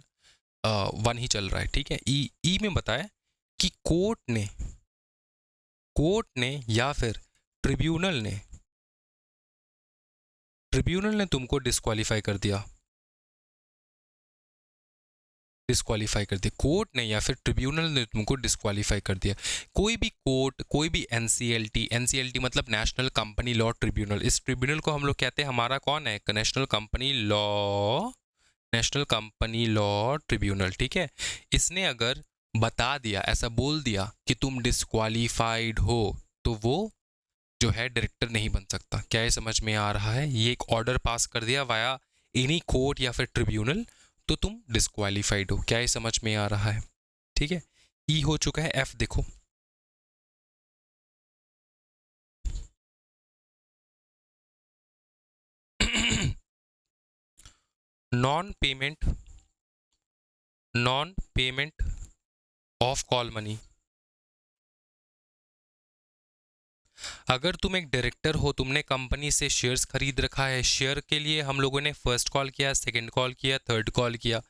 1 ही चल रहा है. ठीक है. ई में बताया कि कोर्ट ने कोर्ट ने या फिर ट्रिब्यूनल ने तुमको डिस्क्वालीफाई कर दिया, कोर्ट ने या फिर ट्रिब्यूनल ने तुमको डिस्क्वालीफाई कर दिया। कोई भी कोर्ट, कोई भी एनसीएलटी मतलब नेशनल कंपनी लॉ ट्रिब्यूनल, इस ट्रिब्यूनल को हम लोग कहते हैं, हमारा कौन है, नेशनल कंपनी लॉ ट्रिब्यूनल, ठीक है। इसने अगर बता दिया, ऐसा बोल दिया कि तुम डिस्क्वालीफाइड हो, तो वो जो है डायरेक्टर नहीं बन सकता। क्या ये समझ में आ रहा है? ये एक ऑर्डर पास कर दिया वाया एनी कोर्ट या फिर ट्रिब्यूनल, तो तुम डिस्क्वालीफाइड हो। क्या ये समझ में आ रहा है? ठीक है, ई हो चुका है। एफ देखो, non payment of call money. अगर तुम एक डायरेक्टर हो, तुमने कंपनी से शेयर्स खरीद रखा है, शेयर के लिए हम लोगों ने फर्स्ट कॉल किया, सेकंड कॉल किया, थर्ड कॉल किया।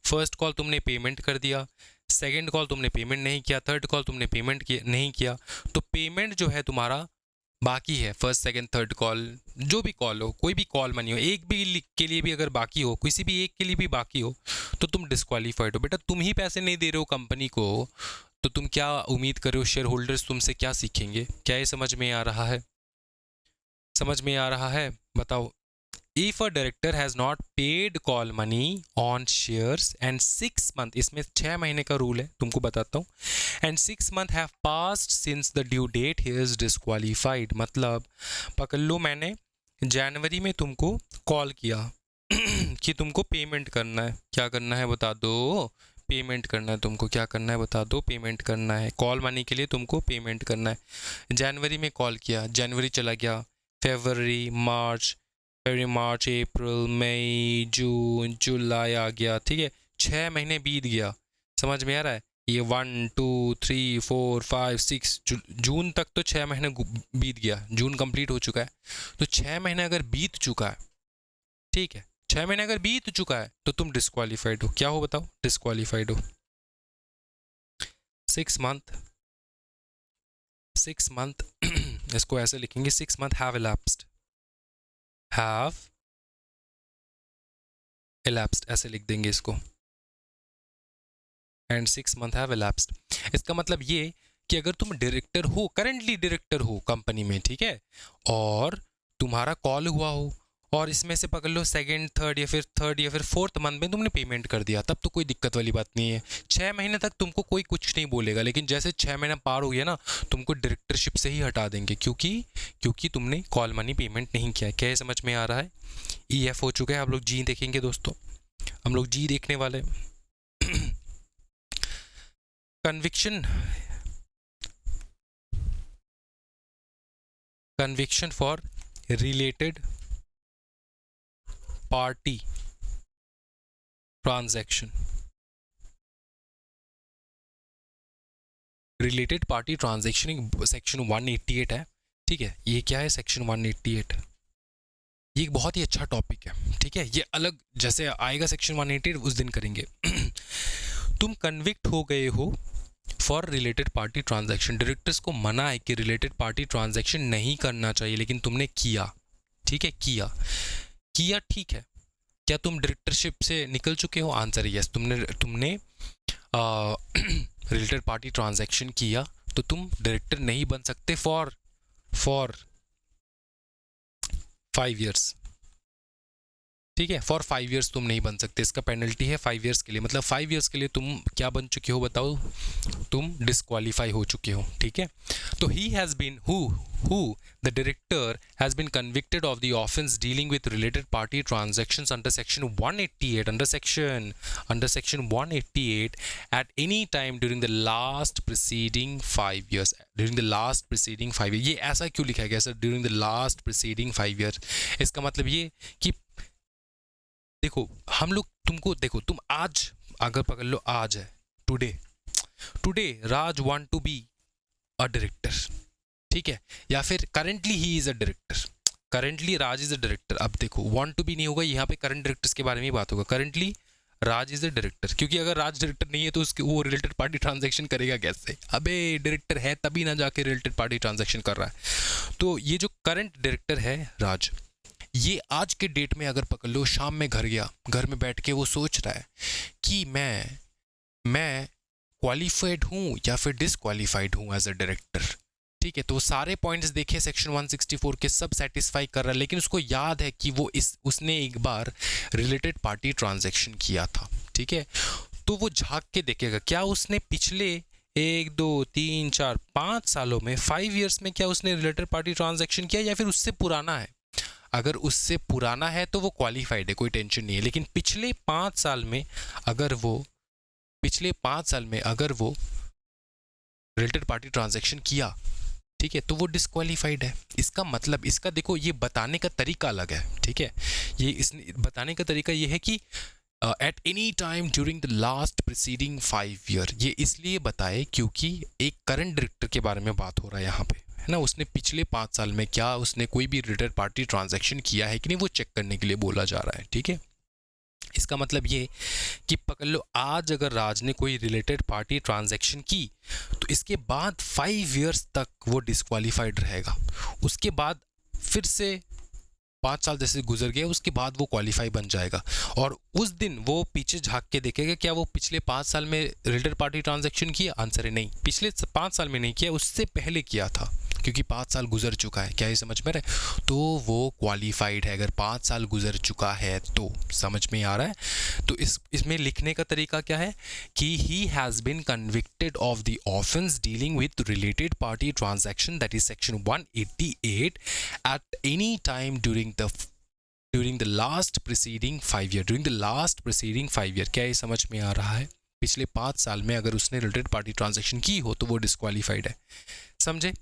फर्स्ट कॉल तुमने पेमेंट कर दिया, सेकंड कॉल तुमने पेमेंट नहीं किया, थर्ड कॉल तुमने पेमेंट नहीं किया, तो पेमेंट जो है तुम्हारा बाकी है। फर्स्ट सेकंड थर्ड कॉल, जो भी कॉल हो, कोई भी कॉल मनी हो, एक भी के लिए भी अगर बाकी हो, किसी भी एक के लिए भी बाकी हो, तो तुम डिस्क्वालीफाइड हो। बेटा तुम ही पैसे नहीं दे रहे हो कंपनी को, तो तुम क्या उम्मीद कर रहे हो शेयर होल्डर्स तुमसे क्या सीखेंगे? क्या ये समझ में आ रहा है? समझ में आ रहा है? बताओ। If a director has not paid call money on shares and 6 month, इसमें 6 महीने का रूल है, तुमको बताता हूँ, and 6 month have passed since the due date, he is disqualified। मतलब पकड़ लो, मैंने जनवरी में तुमको कॉल किया कि तुमको पेमेंट करना है। क्या करना है बता दो? पेमेंट करना है तुमको। क्या करना है बता दो? पेमेंट करना है। कॉल मनी के लिए तुमको पेमेंट करना है। जनवरी में कॉल किया, जनवरी चला गया, फरवरी, मार्च, अप्रैल, मई, जून, जुलाई आ गया, ठीक है। 6 महीने बीत गया। समझ में आ रहा है? ये 1 2 3 4 5 6 जून तक तो 6 महीने बीत गया, जून कंप्लीट हो चुका है। तो 6 महीने अगर बीत चुका है, ठीक है, 6 महीने अगर बीत चुका है, तो तुम डिस्क्वालीफाइड हो। क्या हो बताओ? डिस्क्वालीफाइड हो। 6 मंथ इसको ऐसे लिखेंगे, 6 मंथ हैव elapsed, ऐसे लिख देंगे इसको, एंड 6 मंथ हैव elapsed। इसका मतलब ये कि अगर तुम डायरेक्टर हो, करंटली डायरेक्टर हो कंपनी में, ठीक है, और तुम्हारा कॉल हुआ हो, और इसमें से पकड़ लो सेकंड, थर्ड या फिर फोर्थ मंथ में तुमने पेमेंट कर दिया, तब तो कोई दिक्कत वाली बात नहीं है। 6 महीने तक तुमको कोई कुछ नहीं बोलेगा, लेकिन जैसे 6 महीना पार हो गया ना, तुमको डायरेक्टरशिप से ही हटा देंगे, क्योंकि तुमने कॉल मनी पेमेंट नहीं किया है। क्या समझ में आ रहा है? ई एफ हो चुका है। हम लोग जी देखेंगे दोस्तों, हम लोग जी देखने वाले। Conviction for related party transaction. Related party transaction section 188 है, ठीक है। ये क्या है? सेक्शन 188। ये एक बहुत ही अच्छा टॉपिक है, ठीक है। ये अलग जैसे आएगा सेक्शन 188 उस दिन करेंगे। तुम कन्विक्ट हो गए हो for related party transaction. Directors को मना है कि रिलेटेड पार्टी ट्रांजैक्शन नहीं करना चाहिए, लेकिन तुमने किया, ठीक है, किया, ठीक है। क्या तुम डायरेक्टरशिप से निकल चुके हो? Answer yes. तुमने रिलेटेड पार्टी ट्रांजैक्शन किया, तो तुम डायरेक्टर नहीं बन सकते फॉर 5 इयर्स, ठीक है। फॉर 5 इयर्स तुम नहीं बन सकते। इसका पेनल्टी है 5 इयर्स के लिए, मतलब 5 इयर्स के लिए तुम क्या बन चुके हो बताओ? तुम डिस्क्वालीफाई हो चुके हो, ठीक है। तो he has been who the director has been convicted of the offense dealing with related party transactions under section 188 under section 188 at any time during the last preceding 5 years, during the last preceding 5 years। ये ऐसा क्यों लिखा गया sir, during the last preceding 5 years? इसका मतलब ये कि देखो, हम लोग तुमको, देखो तुम आज अगर पकड़ लो, आज है today Raj want to be a director, ठीक है, या फिर currently he is a director, currently Raj is a director. अब देखो वांट टू बी नहीं होगा, यहाँ पे करंट डायरेक्टर्स के बारे में ही बात होगा। Currently Raj is the director, क्योंकि अगर राज डायरेक्टर नहीं है तो उसके वो रिलेटेड पार्टी ट्रांजैक्शन करेगा कैसे? अबे डायरेक्टर है तभी ना जाके रिलेटेड पार्टी ट्रांजैक्शन कर रहा है। तो ये जो करंट डायरेक्टर है राज, ये आज के डेट में अगर पकड़ लो, शाम में घर गया, घर में बैठ के वो सोच रहा है कि मैं क्वालिफाइड हूँ या फिर डिसक्वालिफाइड हूँ एज अ डायरेक्टर। ठीक है, तो सारे पॉइंट्स देखे सेक्शन 164 के, सब सेटिस्फाई कर रहा है, लेकिन उसको याद है कि उसने एक बार रिलेटेड पार्टी ट्रांजैक्शन किया था। ठीक है, तो वो झांक के देखेगा क्या उसने पिछले 1 2 3 4 5 सालों में 5 ईयर्स में क्या उसने रिलेटेड पार्टी ट्रांजैक्शन किया, या फिर उससे पुराना है। अगर उससे पुराना है तो वो क्वालिफाइड है, कोई टेंशन नहीं है। लेकिन पिछले 5 साल में अगर वो रिलेटेड पार्टी ट्रांजैक्शन किया, ठीक है, तो वो डिस्क्वालीफाइड है। इसका मतलब, इसका देखो ये बताने का तरीका अलग है। ठीक है, ये इस बताने का तरीका ये है कि eight any time during the last preceding 5 year, ये इसलिए बताए क्योंकि एक करंट डायरेक्टर के बारे में बात हो रहा है यहाँ पे, है ना। उसने पिछले 5 साल में क्या उसने कोई भी रिलेटेड पार्टी ट्रांजैक्शन किया है कि नहीं, वो चेक करने के लिए बोला जा रहा है। ठीक है, इसका मतलब ये कि पकड़ लो, आज अगर राज ने कोई रिलेटेड पार्टी ट्रांजैक्शन की तो इसके बाद 5 ईयर्स तक वो डिस्क्वालीफाइड रहेगा। उसके बाद फिर से 5 साल जैसे गुजर गए, उसके बाद वो क्वालिफाई बन जाएगा, और उस दिन वो पीछे झांक के देखेगा क्या वो पिछले 5 साल में रिलेटेड पार्टी ट्रांजैक्शन किया। आंसर है नहीं, पिछले 5 साल में नहीं किया, उससे पहले किया था, क्योंकि 5 साल गुजर चुका है। क्या ये समझ में रहे? तो वो क्वालिफाइड है अगर 5 साल गुजर चुका है तो। समझ में आ रहा है? तो इसमें लिखने का तरीका क्या है कि he has been convicted of the offence dealing with related party transaction, that is section 188 at any time during the last preceding 5 year, during the last preceding 5 year. क्या ये समझ में आ रहा है? पिछले 5 साल में अगर उसने रिलेटेड पार्टी ट्रांजैक्शन की हो तो वो डिस्क्वालीफाइड है। समझे?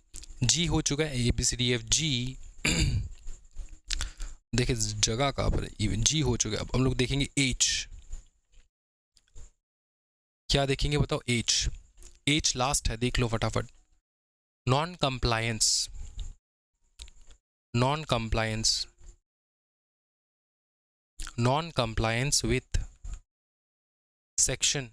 जी हो चुका है, ABCDF जी देखिए जगह कहाँ पर है, जी हो चुका है। अब हम लोग देखेंगे H। क्या देखेंगे बताओ? H लास्ट है, देख लो फटाफट। Non compliance with section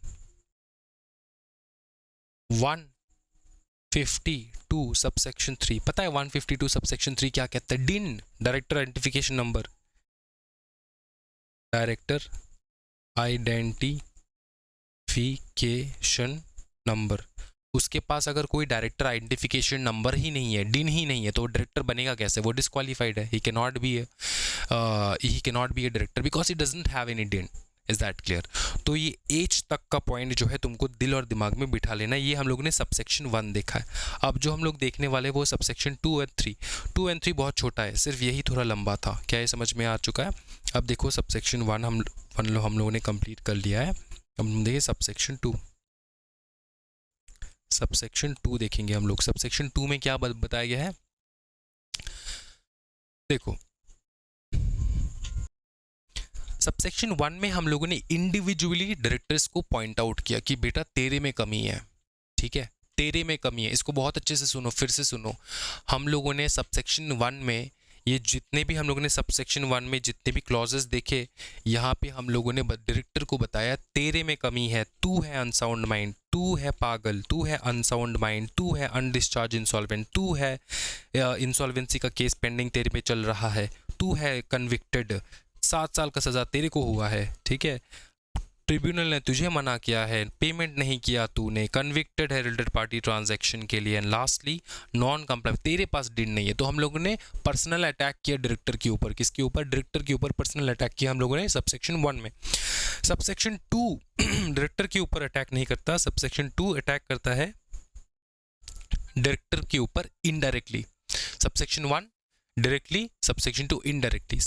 152 subsection 3। पता है 152 सबसेक्शन 3 क्या कहता है? डिन, director identification number, director identification number. उसके पास अगर कोई डायरेक्टर आइडेंटिफिकेशन नंबर ही नहीं है, डिन ही नहीं है, तो डायरेक्टर बनेगा कैसे? वो डिस्क्वालीफाइड है। He can not be a director because he doesn't have any DIN. Is that clear? तो ये एज तक का पॉइंट जो है तुमको दिल और दिमाग में बिठा लेना। ये हम लोगों ने सबसेक्शन 1 देखा है। अब जो हम लोग देखने वाले वो सबसेक्शन 2 और 3। 2 और 3 बहुत छोटा है, सिर्फ यही थोड़ा लंबा था। क्या ये समझ में आ चुका है? अब देखो सबसेक्शन 1 हम लोगों ने कंप्लीट कर लिया है। अब हम देखिए सबसेक्शन 2। सबसेक्शन 2 देखेंगे हम लोग। सबसेक्शन 2 में क्या बताया गया है? देखो सबसेक्शन 1 में हम लोगों ने इंडिविजुअली डायरेक्टर्स को पॉइंट आउट किया कि बेटा तेरे में कमी है। ठीक है, तेरे में कमी है। इसको बहुत अच्छे से सुनो, फिर से सुनो। हम लोगों ने सबसेक्शन 1 में ये जितने भी हम लोगों ने सबसेक्शन 1 में जितने भी क्लॉजेस देखे, यहाँ पे हम लोगों ने डायरेक्टर को बताया तेरे में कमी है, तू है अनसाउंड माइंड, तू है पागल, तू है अनसाउंड माइंड, तू है अनडिस्चार्ज इंसॉल्वेंट, तू है इंसॉल्वेंसी का केस पेंडिंग तेरे पे चल रहा है, तू है कन्विक्टेड, 7 साल का सज़ा तेरे को हुआ है। ठीक है, ट्रिब्यूनल ने तुझे मना किया है, पेमेंट नहीं किया तूने, कन्विक्टेड है रिलेटेड पार्टी ट्रांजैक्शन के लिए, एंड लास्टली नॉन कंप्लाइंट, तेरे पास डिन नहीं है। तो हम लोगों ने पर्सनल अटैक किया डायरेक्टर के ऊपर। किसके ऊपर? डायरेक्टर के ऊपर पर्सनल अटैक किया हम लोगों ने सबसेक्शन 1 में। सबसेक्शन 2 डायरेक्टर के ऊपर अटैक नहीं करता, सबसेक्शन 2 अटैक करता है डायरेक्टर के ऊपर indirectly. Subsection 1 directly, subsection 2 indirectly.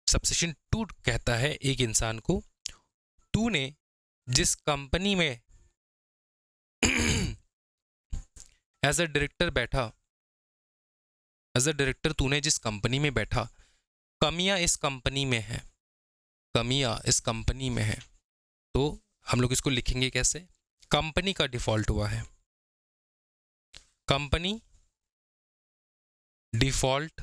Subsection 2 कहता है एक इंसान को, तूने जिस कंपनी में एज अ डायरेक्टर बैठा, एज अ डायरेक्टर तूने जिस कंपनी में बैठा, कमियां इस कंपनी में है, कमियां इस कंपनी में है। तो हम लोग इसको लिखेंगे कैसे? कंपनी का डिफॉल्ट हुआ है, कंपनी डिफॉल्ट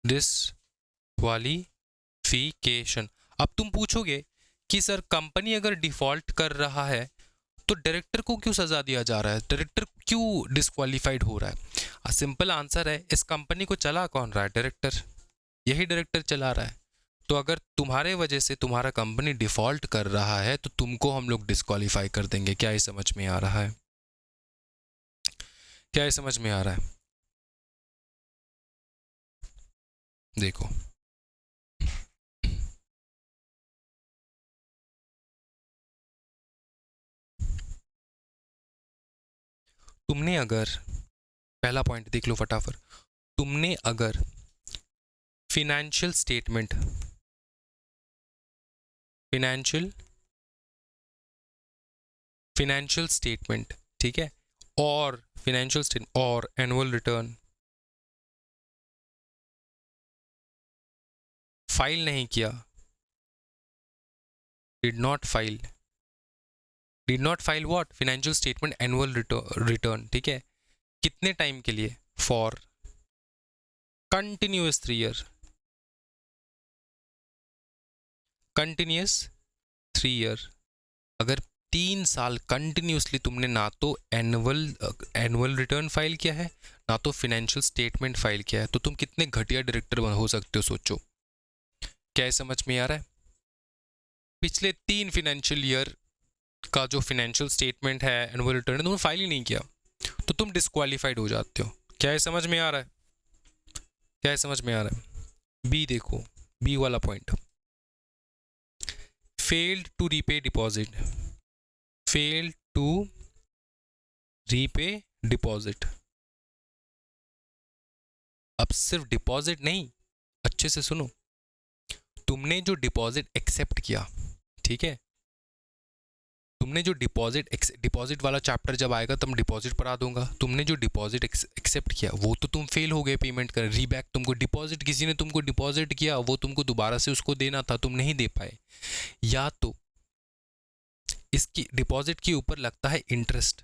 डिसक्वालिफिकेशन। अब तुम पूछोगे कि सर कंपनी अगर डिफॉल्ट कर रहा है तो डायरेक्टर को क्यों सजा दिया जा रहा है, डायरेक्टर क्यों डिस्क्वालीफाइड हो रहा है? सिंपल आंसर है, इस कंपनी को चला कौन रहा है? डायरेक्टर। यही डायरेक्टर चला रहा है। तो अगर तुम्हारे वजह से तुम्हारा कंपनी डिफॉल्ट कर रहा है तो तुमको हम लोग डिस्क्वालीफाई कर देंगे। क्या ये समझ में आ रहा है? क्या ये समझ में आ रहा है? देखो, तुमने अगर, पहला पॉइंट देख लो फटाफट, तुमने अगर फिनेंशियल स्टेटमेंट, फिनेंशियल स्टेटमेंट, ठीक है, और फिनेंशियल स्टेटमेंट और एनुअल रिटर्न फाइल नहीं किया, did not file what? Financial statement, annual return, ठीक है, कितने टाइम के लिए? For continuous 3 year, continuous 3 year. अगर 3 साल कंटिन्यूसली तुमने ना तो एनुअल रिटर्न फाइल किया है, ना तो फिनेंशियल स्टेटमेंट फाइल किया है, तो तुम कितने घटिया डायरेक्टर हो सकते हो, सोचो। क्या समझ में आ रहा है? पिछले 3 फाइनेंशियल ईयर का जो फिनेंशियल स्टेटमेंट है, एनुअल रिटर्न, तुमने फाइल ही नहीं किया, तो तुम डिस्क्वालीफाइड हो जाते हो। क्या ये समझ में आ रहा है? क्या ये समझ में आ रहा है? बी देखो, बी वाला point, failed to repay deposit, fail to repay deposit. अब सिर्फ डिपॉजिट नहीं, अच्छे से सुनो, तुमने जो डिपॉजिट एक्सेप्ट किया, ठीक है, तुमने जो डिपॉजिट वाला चैप्टर जब आएगा तब डिपॉजिट पढ़ा दूंगा। तुमने जो डिपॉजिट एक्सेप्ट किया वो तो तुम फेल हो गए पेमेंट कर, रीबैक तुमको डिपॉजिट, किसी ने तुमको डिपॉजिट किया, वो तुमको दोबारा से उसको देना था, तुम नहीं दे पाए, या तो इसकी डिपॉजिट के ऊपर लगता है इंटरेस्ट,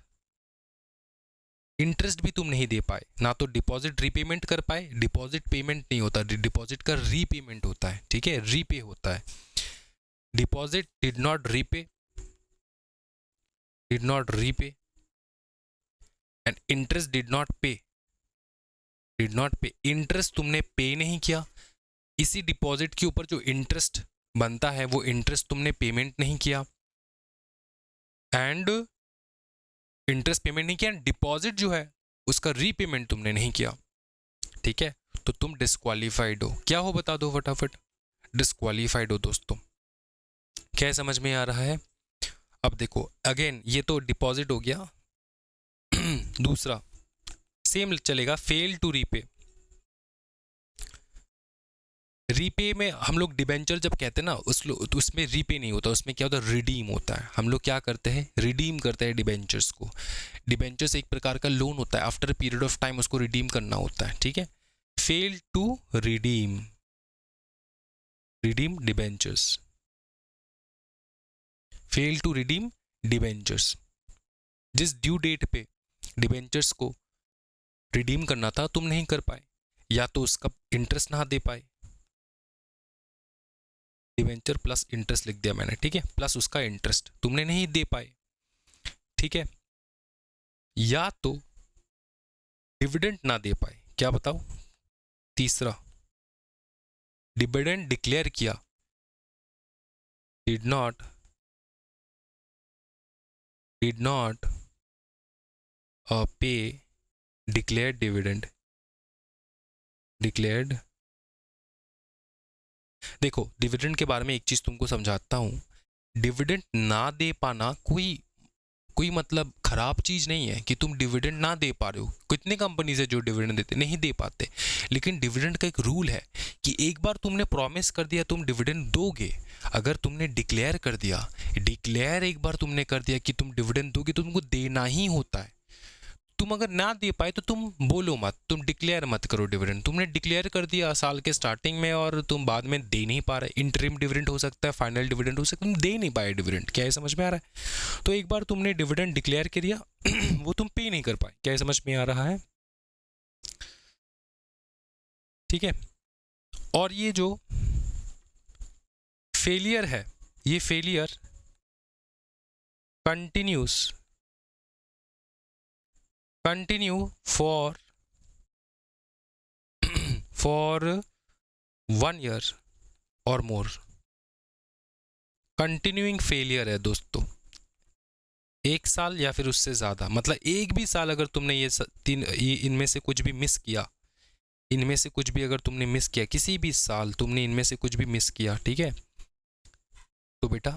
इंटरेस्ट भी तुम नहीं दे पाए, ना तो डिपॉजिट रीपेमेंट कर पाए, डिपॉजिट पेमेंट नहीं होता, डिपॉजिट का रीपेमेंट होता है, ठीक है, रीपे होता है। Deposit did not repay, and interest did not पे, इंटरेस्ट तुमने पे नहीं किया, इसी डिपॉजिट के ऊपर जो इंटरेस्ट बनता है वो इंटरेस्ट तुमने पेमेंट नहीं किया, एंड इंटरेस्ट पेमेंट नहीं किया, डिपॉजिट जो है उसका रीपेमेंट तुमने नहीं किया, ठीक है, तो तुम डिस्क्वालीफाइड हो। क्या हो बता दो फटाफट? डिस्क्वालीफाइड हो दोस्तों। क्या समझ में आ रहा है? अब देखो अगेन, ये तो डिपॉजिट हो गया। दूसरा सेम चलेगा, फेल टू रीपे। रीपे में हम लोग डिबेंचर जब कहते हैं ना, तो उसमें रीपे नहीं होता, उसमें क्या होता है? रिडीम होता है। हम लोग क्या करते हैं? रिडीम करते हैं डिबेंचर्स को। डिबेंचर्स एक प्रकार का लोन होता है, after a period of time उसको रिडीम करना होता है, ठीक है। Fail to redeem, debentures, fail to redeem debentures, जिस ड्यू डेट पे डिबेंचर्स को रिडीम करना था तुम नहीं कर पाए, या तो उसका इंटरेस्ट ना दे पाए, डिबेंचर प्लस इंटरेस्ट लिख दिया मैंने, ठीक है, प्लस उसका इंटरेस्ट तुमने नहीं दे पाए, ठीक है, या तो डिविडेंड ना दे पाए। क्या बताओ? तीसरा, डिविडेंड डिक्लेयर किया, डिड नॉट पे डिक्लेयर्ड डिविडेंड, देखो डिविडेंड के बारे में एक चीज तुमको समझाता हूं, डिविडेंड ना दे पाना कोई मतलब खराब चीज नहीं है कि तुम डिविडेंड ना दे पा रहे हो। कितनी कंपनीज है जो डिविडेंड देते नहीं दे पाते, लेकिन डिविडेंड का एक रूल है कि एक बार तुमने प्रॉमिस कर दिया तुम डिविडेंड दोगे, अगर तुमने डिक्लेयर कर दिया, एक बार तुमने कर दिया कि तुम डिविडेंड दोगे तो तुमको देना ही होता है। तुम अगर ना दे पाए तो तुम बोलो मत, तुम डिक्लेयर मत करो डिविडेंड। तुमने डिक्लेयर कर दिया साल के स्टार्टिंग में और तुम बाद में दे नहीं पा रहे, इंटरिम डिविडेंड हो सकता है, फाइनल डिविडेंड हो सकता है, तुम दे नहीं पाए डिविडेंड। क्या ये समझ में आ रहा है? तो एक बार तुमने डिविडेंड डिक्लेयर कर दिया वो तुम पे नहीं कर पाए। क्या ये समझ में आ रहा है? ठीक है। और ये जो फेलियर है ये फेलियर कंटिन्यू फॉर 1 year और मोर। कंटिन्यूइंग फेलियर है दोस्तों, 1 साल या फिर उससे ज़्यादा, मतलब एक भी साल अगर तुमने ये इनमें से कुछ भी मिस किया, इनमें से कुछ भी अगर तुमने मिस किया, किसी भी साल तुमने इनमें से कुछ भी मिस किया, ठीक है, तो बेटा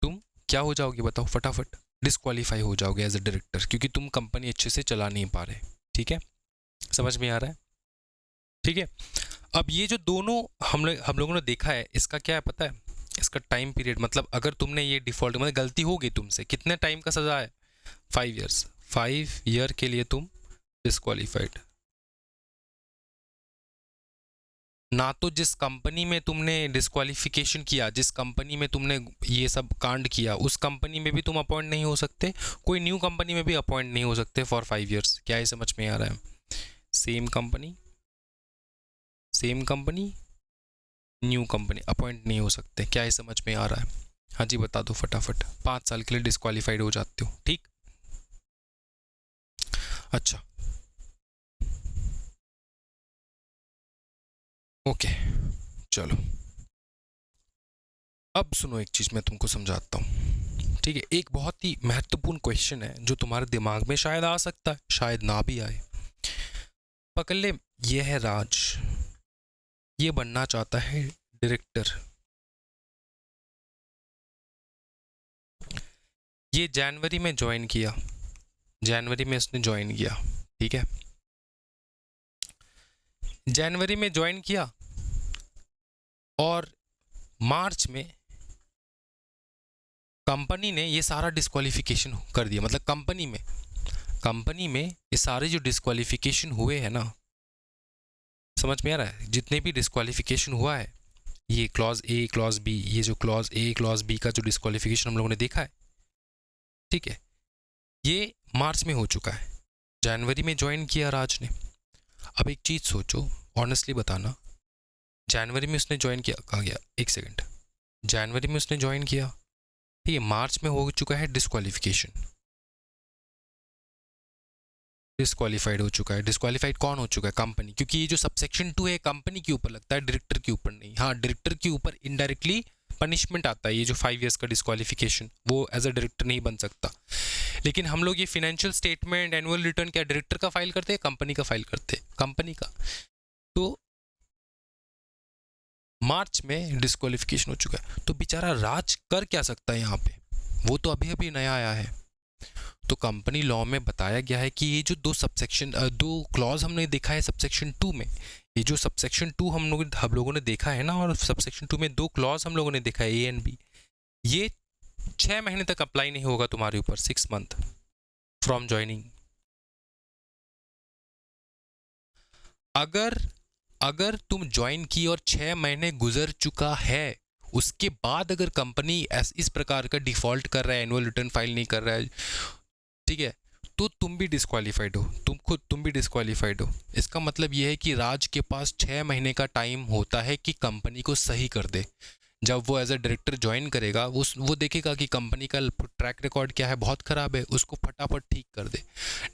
तुम क्या हो जाओगे बताओ फटाफट? डिस्क्वालीफाई हो जाओगे एज अ डायरेक्टर, क्योंकि तुम कंपनी अच्छे से चला नहीं पा रहे। ठीक है, समझ में आ रहा है? ठीक है, अब ये जो दोनों हम लोगों ने देखा है, इसका क्या है पता है? इसका टाइम पीरियड, मतलब अगर तुमने ये डिफॉल्ट मतलब गलती हो गई तुमसे, कितने टाइम का सजा है? 5 years। 5 year के लिए तुम डिस्क्वालीफाइड। ना तो जिस कंपनी में तुमने डिस्क्वालिफिकेशन किया, जिस कंपनी में तुमने ये सब कांड किया, उस कंपनी में भी तुम अपॉइंट नहीं हो सकते, कोई न्यू कंपनी में भी अपॉइंट नहीं हो सकते फॉर 5 years। क्या ये समझ में आ रहा है? Same company new company appoint नहीं हो सकते। क्या ये समझ में आ रहा है? हाँ जी बता दो फटाफट। 5 साल के लिए डिस्क्वालीफाइड हो जाते हो। ठीक, अच्छा ओके, चलो अब सुनो, एक चीज़ मैं तुमको समझाता हूँ। ठीक है, एक बहुत ही महत्वपूर्ण क्वेश्चन है जो तुम्हारे दिमाग में शायद आ सकता है, शायद ना भी आए। पकड़ ले, ये है राज, ये बनना चाहता है डायरेक्टर। ये जनवरी में ज्वाइन किया, जनवरी में इसने ज्वाइन किया, ठीक है, जनवरी में ज्वाइन किया और मार्च में कंपनी ने ये सारा डिस्क्वालिफिकेशन कर दिया। मतलब कंपनी में ये सारे जो डिस्क्वालिफिकेशन हुए हैं ना, समझ में आ रहा है? जितने भी डिस्क्वालिफिकेशन हुआ है, ये क्लॉज ए क्लॉज बी, ये जो क्लॉज ए क्लॉज बी का जो डिस्क्वालिफिकेशन हम लोगों ने देखा है, ठीक है, ये मार्च में हो चुका है। जनवरी में ज्वाइन किया राज ने। अब एक चीज़ सोचो, ऑनेस्टली बताना, जनवरी में उसने ज्वाइन किया, कहा गया एक सेकंड, जनवरी में उसने ज्वाइन किया, ठीक है, मार्च में हो चुका है डिस्क्वालिफिकेशन, डिस्क्वालीफाइड हो चुका है। डिस्क्वालीफाइड कौन हो चुका है? कंपनी, क्योंकि ये जो सबसेक्शन 2 है कंपनी के ऊपर लगता है, डायरेक्टर के ऊपर नहीं। हाँ, डायरेक्टर के ऊपर इनडायरेक्टली पनिशमेंट आता है, ये जो 5 years का डिस्क्वालिफिकेशन, वो एज अ डायरेक्टर नहीं बन सकता। लेकिन हम लोग ये फाइनेंशियल स्टेटमेंट, एनुअल रिटर्न क्या डायरेक्टर का फाइल करते हैं, कंपनी का फाइल करते हैं, कंपनी का। तो मार्च में डिस्क्वालिफिकेशन हो चुका है, तो बेचारा राज कर क्या सकता है यहाँ पे? वो तो अभी अभी नया आया है। तो कंपनी लॉ में बताया गया है कि ये जो दो क्लॉज हमने देखा है सबसेक्शन 2 में, ये जो सबसेक्शन 2 हम लोगों ने देखा है ना, और सबसेक्शन 2 में 2 क्लॉज हम लोगों ने देखा है, ए एंड बी, ये 6 महीने तक अप्लाई नहीं होगा तुम्हारे ऊपर, 6 month फ्रॉम ज्वाइनिंग। अगर तुम ज्वाइन की और 6 महीने गुजर चुका है, उसके बाद अगर कंपनी इस प्रकार का डिफॉल्ट कर रहा है, एनुअल रिटर्न फाइल नहीं कर रहा है, ठीक है, तो तुम भी डिस्क्वालीफाइड हो, तुम भी डिस्क्वालीफाइड हो। इसका मतलब यह है कि राज के पास 6 महीने का टाइम होता है कि कंपनी को सही कर दे। जब वो एज अ डायरेक्टर ज्वाइन करेगा, वो देखेगा कि कंपनी का ट्रैक रिकॉर्ड क्या है, बहुत ख़राब है, उसको फटाफट ठीक कर दे।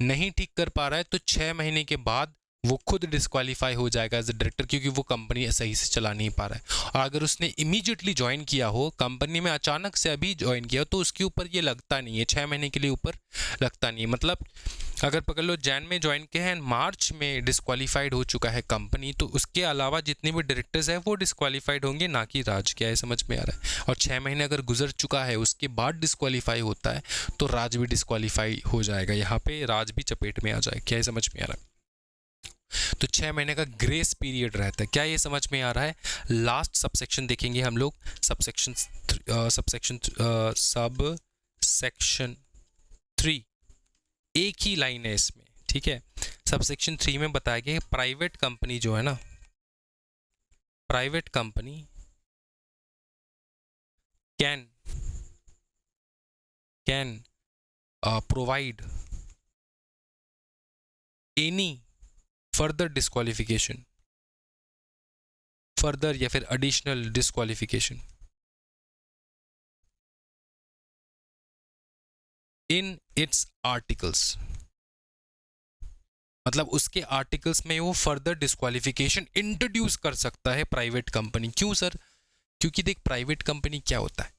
नहीं ठीक कर पा रहा है तो 6 महीने के बाद वो खुद डिस्क्वालीफाई हो जाएगा एज अ डायरेक्टर, क्योंकि वो कंपनी सही से चला नहीं पा रहा है। और अगर उसने इमीडिएटली ज्वाइन किया हो, कंपनी में अचानक से अभी ज्वाइन किया हो, तो उसके ऊपर ये लगता नहीं है, 6 महीने के लिए ऊपर लगता नहीं है। मतलब अगर पकड़ लो जैन में ज्वाइन किया है, मार्च में डिस्क्वालीफाइड हो चुका है कंपनी, तो उसके अलावा जितने भी डायरेक्टर्स हैं वो डिस्क्वालीफाइड होंगे, ना कि राज। क्या है समझ में आ रहा है? और 6 महीने अगर गुजर चुका है, उसके बाद डिस्क्वालीफाई होता है, तो राज भी डिस्क्वालीफाई हो जाएगा, यहाँ पे राज भी चपेट में आ जाए। क्या है समझ में आ रहा है? तो 6 महीने का ग्रेस पीरियड रहता है। क्या ये समझ में आ रहा है? लास्ट सबसेक्शन देखेंगे हम लोग, सबसेक्शन सब सेक्शन 3, एक ही लाइन है इसमें, ठीक है। सबसेक्शन 3 में बताया गया प्राइवेट कंपनी जो है ना, private company can provide any further disqualification, further या फिर additional disqualification in its articles, मतलब उसके आर्टिकल्स में वो फर्दर डिस्क्वालिफिकेशन इंट्रोड्यूस कर सकता है प्राइवेट कंपनी। क्यों सर? क्योंकि देख प्राइवेट कंपनी क्या होता है,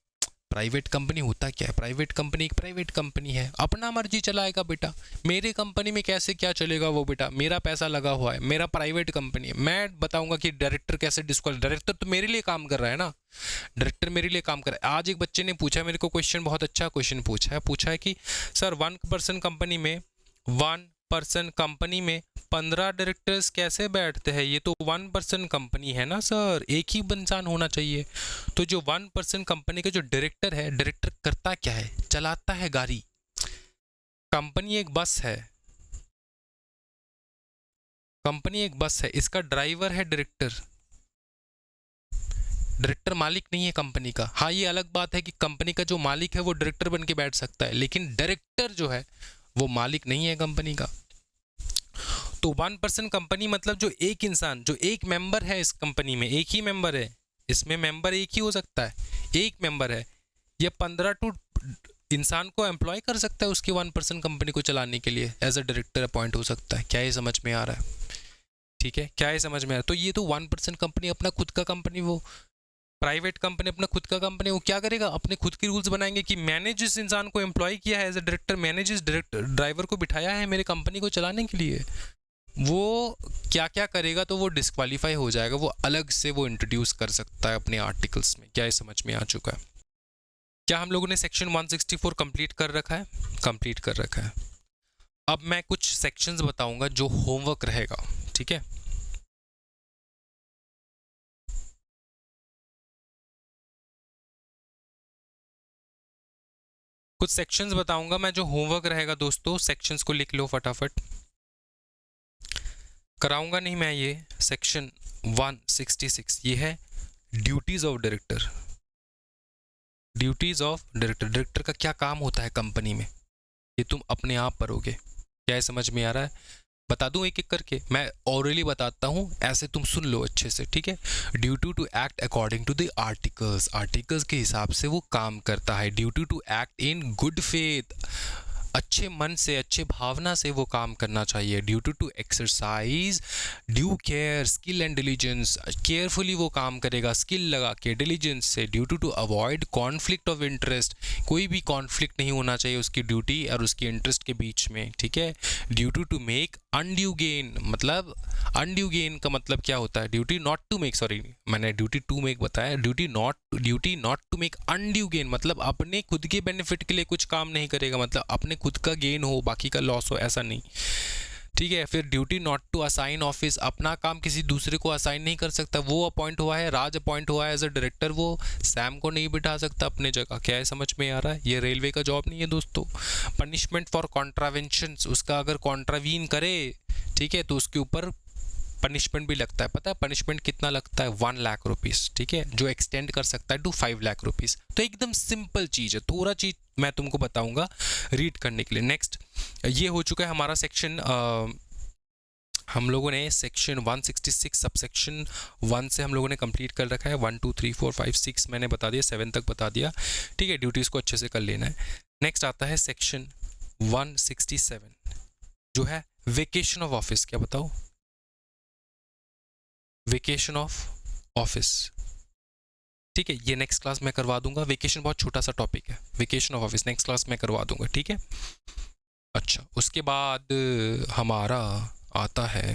प्राइवेट कंपनी होता क्या है, प्राइवेट कंपनी एक प्राइवेट कंपनी है, अपना मर्जी चलाएगा बेटा। मेरे कंपनी में कैसे क्या चलेगा वो बेटा, मेरा पैसा लगा हुआ है, मेरा प्राइवेट कंपनी है, मैं बताऊंगा कि डायरेक्टर कैसे डायरेक्टर तो मेरे लिए काम कर रहा है ना, डायरेक्टर मेरे लिए काम कर रहा है। आज एक बच्चे ने पूछा मेरे को क्वेश्चन, बहुत अच्छा क्वेश्चन पूछा है कि सर 1% कंपनी में 1% कंपनी में 15 डायरेक्टर्स कैसे बैठते हैं, ये तो 1% कंपनी है ना सर, एक ही इंसान होना चाहिए। तो जो 1% कंपनी का जो डायरेक्टर है, डायरेक्टर करता क्या है, चलाता है गाड़ी। कंपनी एक बस है, कंपनी एक बस है, इसका ड्राइवर है डायरेक्टर, डायरेक्टर मालिक नहीं है कंपनी का। हाँ ये अलग बात है कि कंपनी का जो मालिक है वो डायरेक्टर बन के बैठ सकता है, लेकिन डायरेक्टर जो है वो मालिक नहीं है कंपनी का। तो 1% कंपनी मतलब जो एक इंसान, जो एक मेंबर है इस कंपनी में, एक ही मेंबर है, इसमें मेंबर एक ही हो सकता है, एक मेंबर है, ये 15 टू इंसान को एम्प्लॉय कर सकता है उसकी 1% कंपनी को चलाने के लिए, एज अ डायरेक्टर अपॉइंट हो सकता है। क्या ये समझ में आ रहा है? ठीक है, क्या ये समझ में आ रहा है? तो ये तो 1% कंपनी अपना खुद का कंपनी, वो प्राइवेट कंपनी अपना खुद का कंपनी, वो क्या करेगा, अपने खुद के रूल्स बनाएंगे कि मैंने जिस इंसान को एम्प्लॉय किया है एज अ डायरेक्टर, मैंने जिस ड्राइवर को बिठाया है मेरे कंपनी को चलाने के लिए, वो क्या क्या करेगा, तो वो डिस्क्वालीफाई हो जाएगा, वो अलग से वो इंट्रोड्यूस कर सकता है अपने आर्टिकल्स में। क्या ये समझ में आ चुका है? क्या हम लोगों ने सेक्शन 164 कंप्लीट कर रखा है? कंप्लीट कर रखा है। अब मैं कुछ सेक्शंस बताऊंगा जो होमवर्क रहेगा, ठीक है? कुछ सेक्शंस बताऊंगा मैं जो होमवर्क रहेगा दोस्तों, सेक्शंस को लिख लो फटाफट। कराऊंगा नहीं मैं ये सेक्शन 166, ये है duties of director. Duties of director, director का क्या काम होता है कंपनी में, ये तुम अपने आप पढ़ोगे। क्या है समझ में आ रहा है? बता दूं एक एक करके, मैं ऑरली बताता हूं, ऐसे तुम सुन लो अच्छे से, ठीक है? Duty to act according to the articles, articles के हिसाब से वो काम करता है। Duty to act in good faith, अच्छे मन से, अच्छे भावना से वो काम करना चाहिए। Duty to exercise due care, skill and diligence, carefully वो काम करेगा, स्किल लगा के, डिलीजेंस से। Duty to avoid conflict of interest, कोई भी कॉन्फ्लिक्ट नहीं होना चाहिए उसकी ड्यूटी और उसकी इंटरेस्ट के बीच में, ठीक है? Duty to make undue gain, मतलब अनड्यू गेन का मतलब क्या होता है, duty not to make, sorry मैंने ड्यूटी टू मेक बताया, duty not to make undue gain, मतलब अपने खुद के बेनिफिट के लिए कुछ काम नहीं करेगा, मतलब अपने खुद का गेन हो बाकी का लॉस हो, ऐसा नहीं, ठीक है? फिर duty not to assign office, अपना काम किसी दूसरे को असाइन नहीं कर सकता। वो अपॉइंट हुआ है, राज अपॉइंट हुआ है एज अ डायरेक्टर, वो सैम को नहीं बिठा सकता अपने जगह। क्या है समझ में आ रहा है? ये रेलवे का जॉब नहीं है दोस्तों। पनिशमेंट फॉर कॉन्ट्रावेंशंस, उसका अगर कॉन्ट्रावीन करे, ठीक है, तो उसके ऊपर पनिशमेंट भी लगता है। पता है पनिशमेंट कितना लगता है? 1 लाख रुपीज़, ठीक है, जो एक्सटेंड कर सकता है टू 5 लाख रुपीज़। तो एकदम सिंपल चीज़ है, थोड़ा चीज़ मैं तुमको बताऊंगा रीड करने के लिए। नेक्स्ट, ये हो चुका है हमारा सेक्शन, हम लोगों ने सेक्शन 166 सब सेक्शन 1 से हम लोगों ने कंप्लीट कर रखा है। 1 2 3 4 5 6 मैंने बता दिया, 7 तक बता दिया, ठीक है? ड्यूटीज़ को अच्छे से कर लेना है। नेक्स्ट आता है सेक्शन 167 जो है वेकेशन ऑफ ऑफिस। क्या बताओ? वेकेशन ऑफ ऑफिस, ठीक है? ये नेक्स्ट क्लास में करवा दूंगा। वेकेशन बहुत छोटा सा टॉपिक है, vacation of office next class में करवा दूंगा, ठीक है? अच्छा, उसके बाद हमारा आता है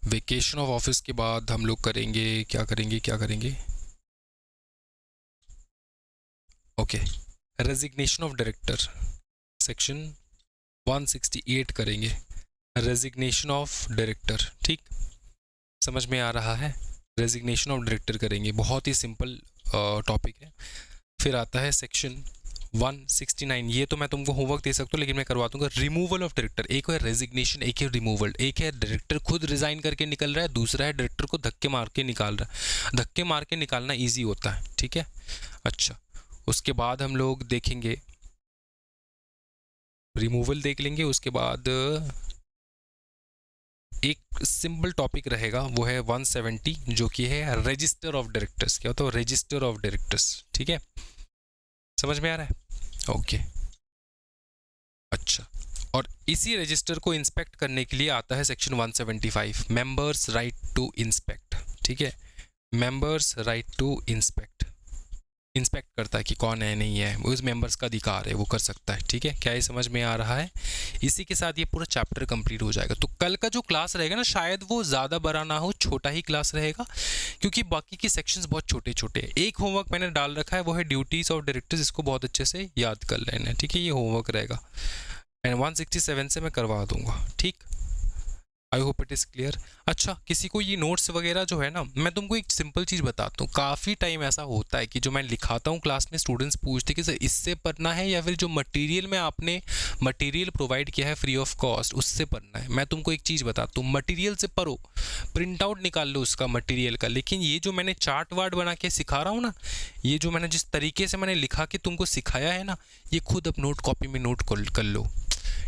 वेकेशन ऑफ ऑफिस के बाद हम लोग करेंगे क्या करेंगे okay, resignation of director, section 168 करेंगे, रेजिग्नेशन ऑफ डायरेक्टर, ठीक? समझ में आ रहा है? रेजिग्नेशन ऑफ डायरेक्टर करेंगे, बहुत ही सिंपल टॉपिक है। फिर आता है सेक्शन 169, ये तो मैं तुमको होमवर्क दे सकता हूँ लेकिन मैं करवा दूंगा। रिमूवल ऑफ डायरेक्टर, एक है रेजिग्नेशन, एक है रिमूवल। एक है डायरेक्टर खुद रिजाइन करके निकल रहा है, दूसरा है डायरेक्टर को धक्के मार के निकाल रहा है। धक्के मार के निकालना ईजी होता है, ठीक है? अच्छा, उसके बाद हम लोग देखेंगे रिमूवल, देख लेंगे। उसके बाद एक सिंपल टॉपिक रहेगा, वो है 170 जो कि है रजिस्टर ऑफ डायरेक्टर्स। क्या होता है? रजिस्टर ऑफ डायरेक्टर्स, ठीक है? समझ में आ रहा है? ओके, अच्छा। और इसी रजिस्टर को इंस्पेक्ट करने के लिए आता है section 175, members right to inspect. ठीक है, members right to inspect, inspect करता है कि कौन है नहीं है, वो उस मेंबर्स का अधिकार है, वो कर सकता है। ठीक है, क्या ये समझ में आ रहा है? इसी के साथ ये पूरा चैप्टर कंप्लीट हो जाएगा। तो कल का जो क्लास रहेगा ना, शायद वो ज़्यादा बड़ा ना हो, छोटा ही क्लास रहेगा, क्योंकि बाकी के सेक्शंस बहुत छोटे छोटे हैं। एक होमवर्क मैंने डाल रखा है, वो है ड्यूटीज़ ऑफ डायरेक्टर्स, इसको बहुत अच्छे से याद कर लेना है। ठीक है, ये होमवर्क रहेगा एंड 167 से मैं करवा दूंगा। ठीक, I hope it is clear. अच्छा, किसी को ये नोट्स वगैरह जो है ना, मैं तुमको एक सिंपल चीज़ बताता हूँ। काफ़ी टाइम ऐसा होता है कि जो मैं लिखाता हूँ क्लास में, स्टूडेंट्स पूछते कि सर इससे पढ़ना है या फिर जो मटेरियल में आपने मटेरियल प्रोवाइड किया है फ्री ऑफ कॉस्ट, उससे पढ़ना है। मैं तुमको एक चीज़ बताता हूँ, मटेरियल से पढ़ो, प्रिंट आउट निकाल लो उसका मटेरियल का, लेकिन ये जो मैंने चार्ट वार्ट बना के सिखा रहा हूँ ना, ये जो मैंने जिस तरीके से मैंने लिखा के तुमको सिखाया है ना, ये खुद अब नोट कॉपी में नोट कर लो।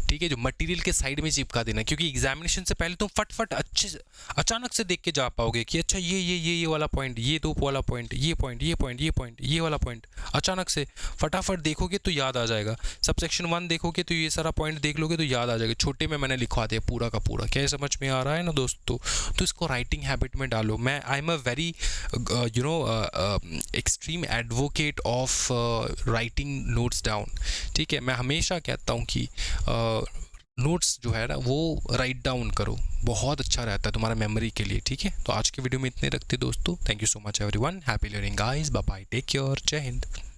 ठीक है, जो मटेरियल के साइड में चिपका देना, क्योंकि एग्जामिनेशन से पहले तुम फटफट अच्छे अचानक से देख के जा पाओगे कि अच्छा ये वाला पॉइंट, ये दो वाला पॉइंट, ये पॉइंट, ये पॉइंट, ये पॉइंट, ये वाला पॉइंट, अचानक से फटाफट देखोगे तो याद आ जाएगा। सब सेक्शन 1 देखोगे तो ये सारा पॉइंट देख लोगे तो याद आ जाएगा। छोटे में मैंने लिखवा दिया पूरा का पूरा। क्या समझ में आ रहा है ना दोस्तों? तो इसको राइटिंग हैबिट में डालो। मैं I am a very extreme advocate of writing notes down. ठीक है, मैं हमेशा कहता हूँ कि नोट्स जो है ना वो राइट डाउन करो, बहुत अच्छा रहता है तुम्हारा मेमोरी के लिए। ठीक है, तो आज की वीडियो में इतने रखते दोस्तों। Thank you so much everyone, happy learning guys, bye bye, take care, जय हिंद।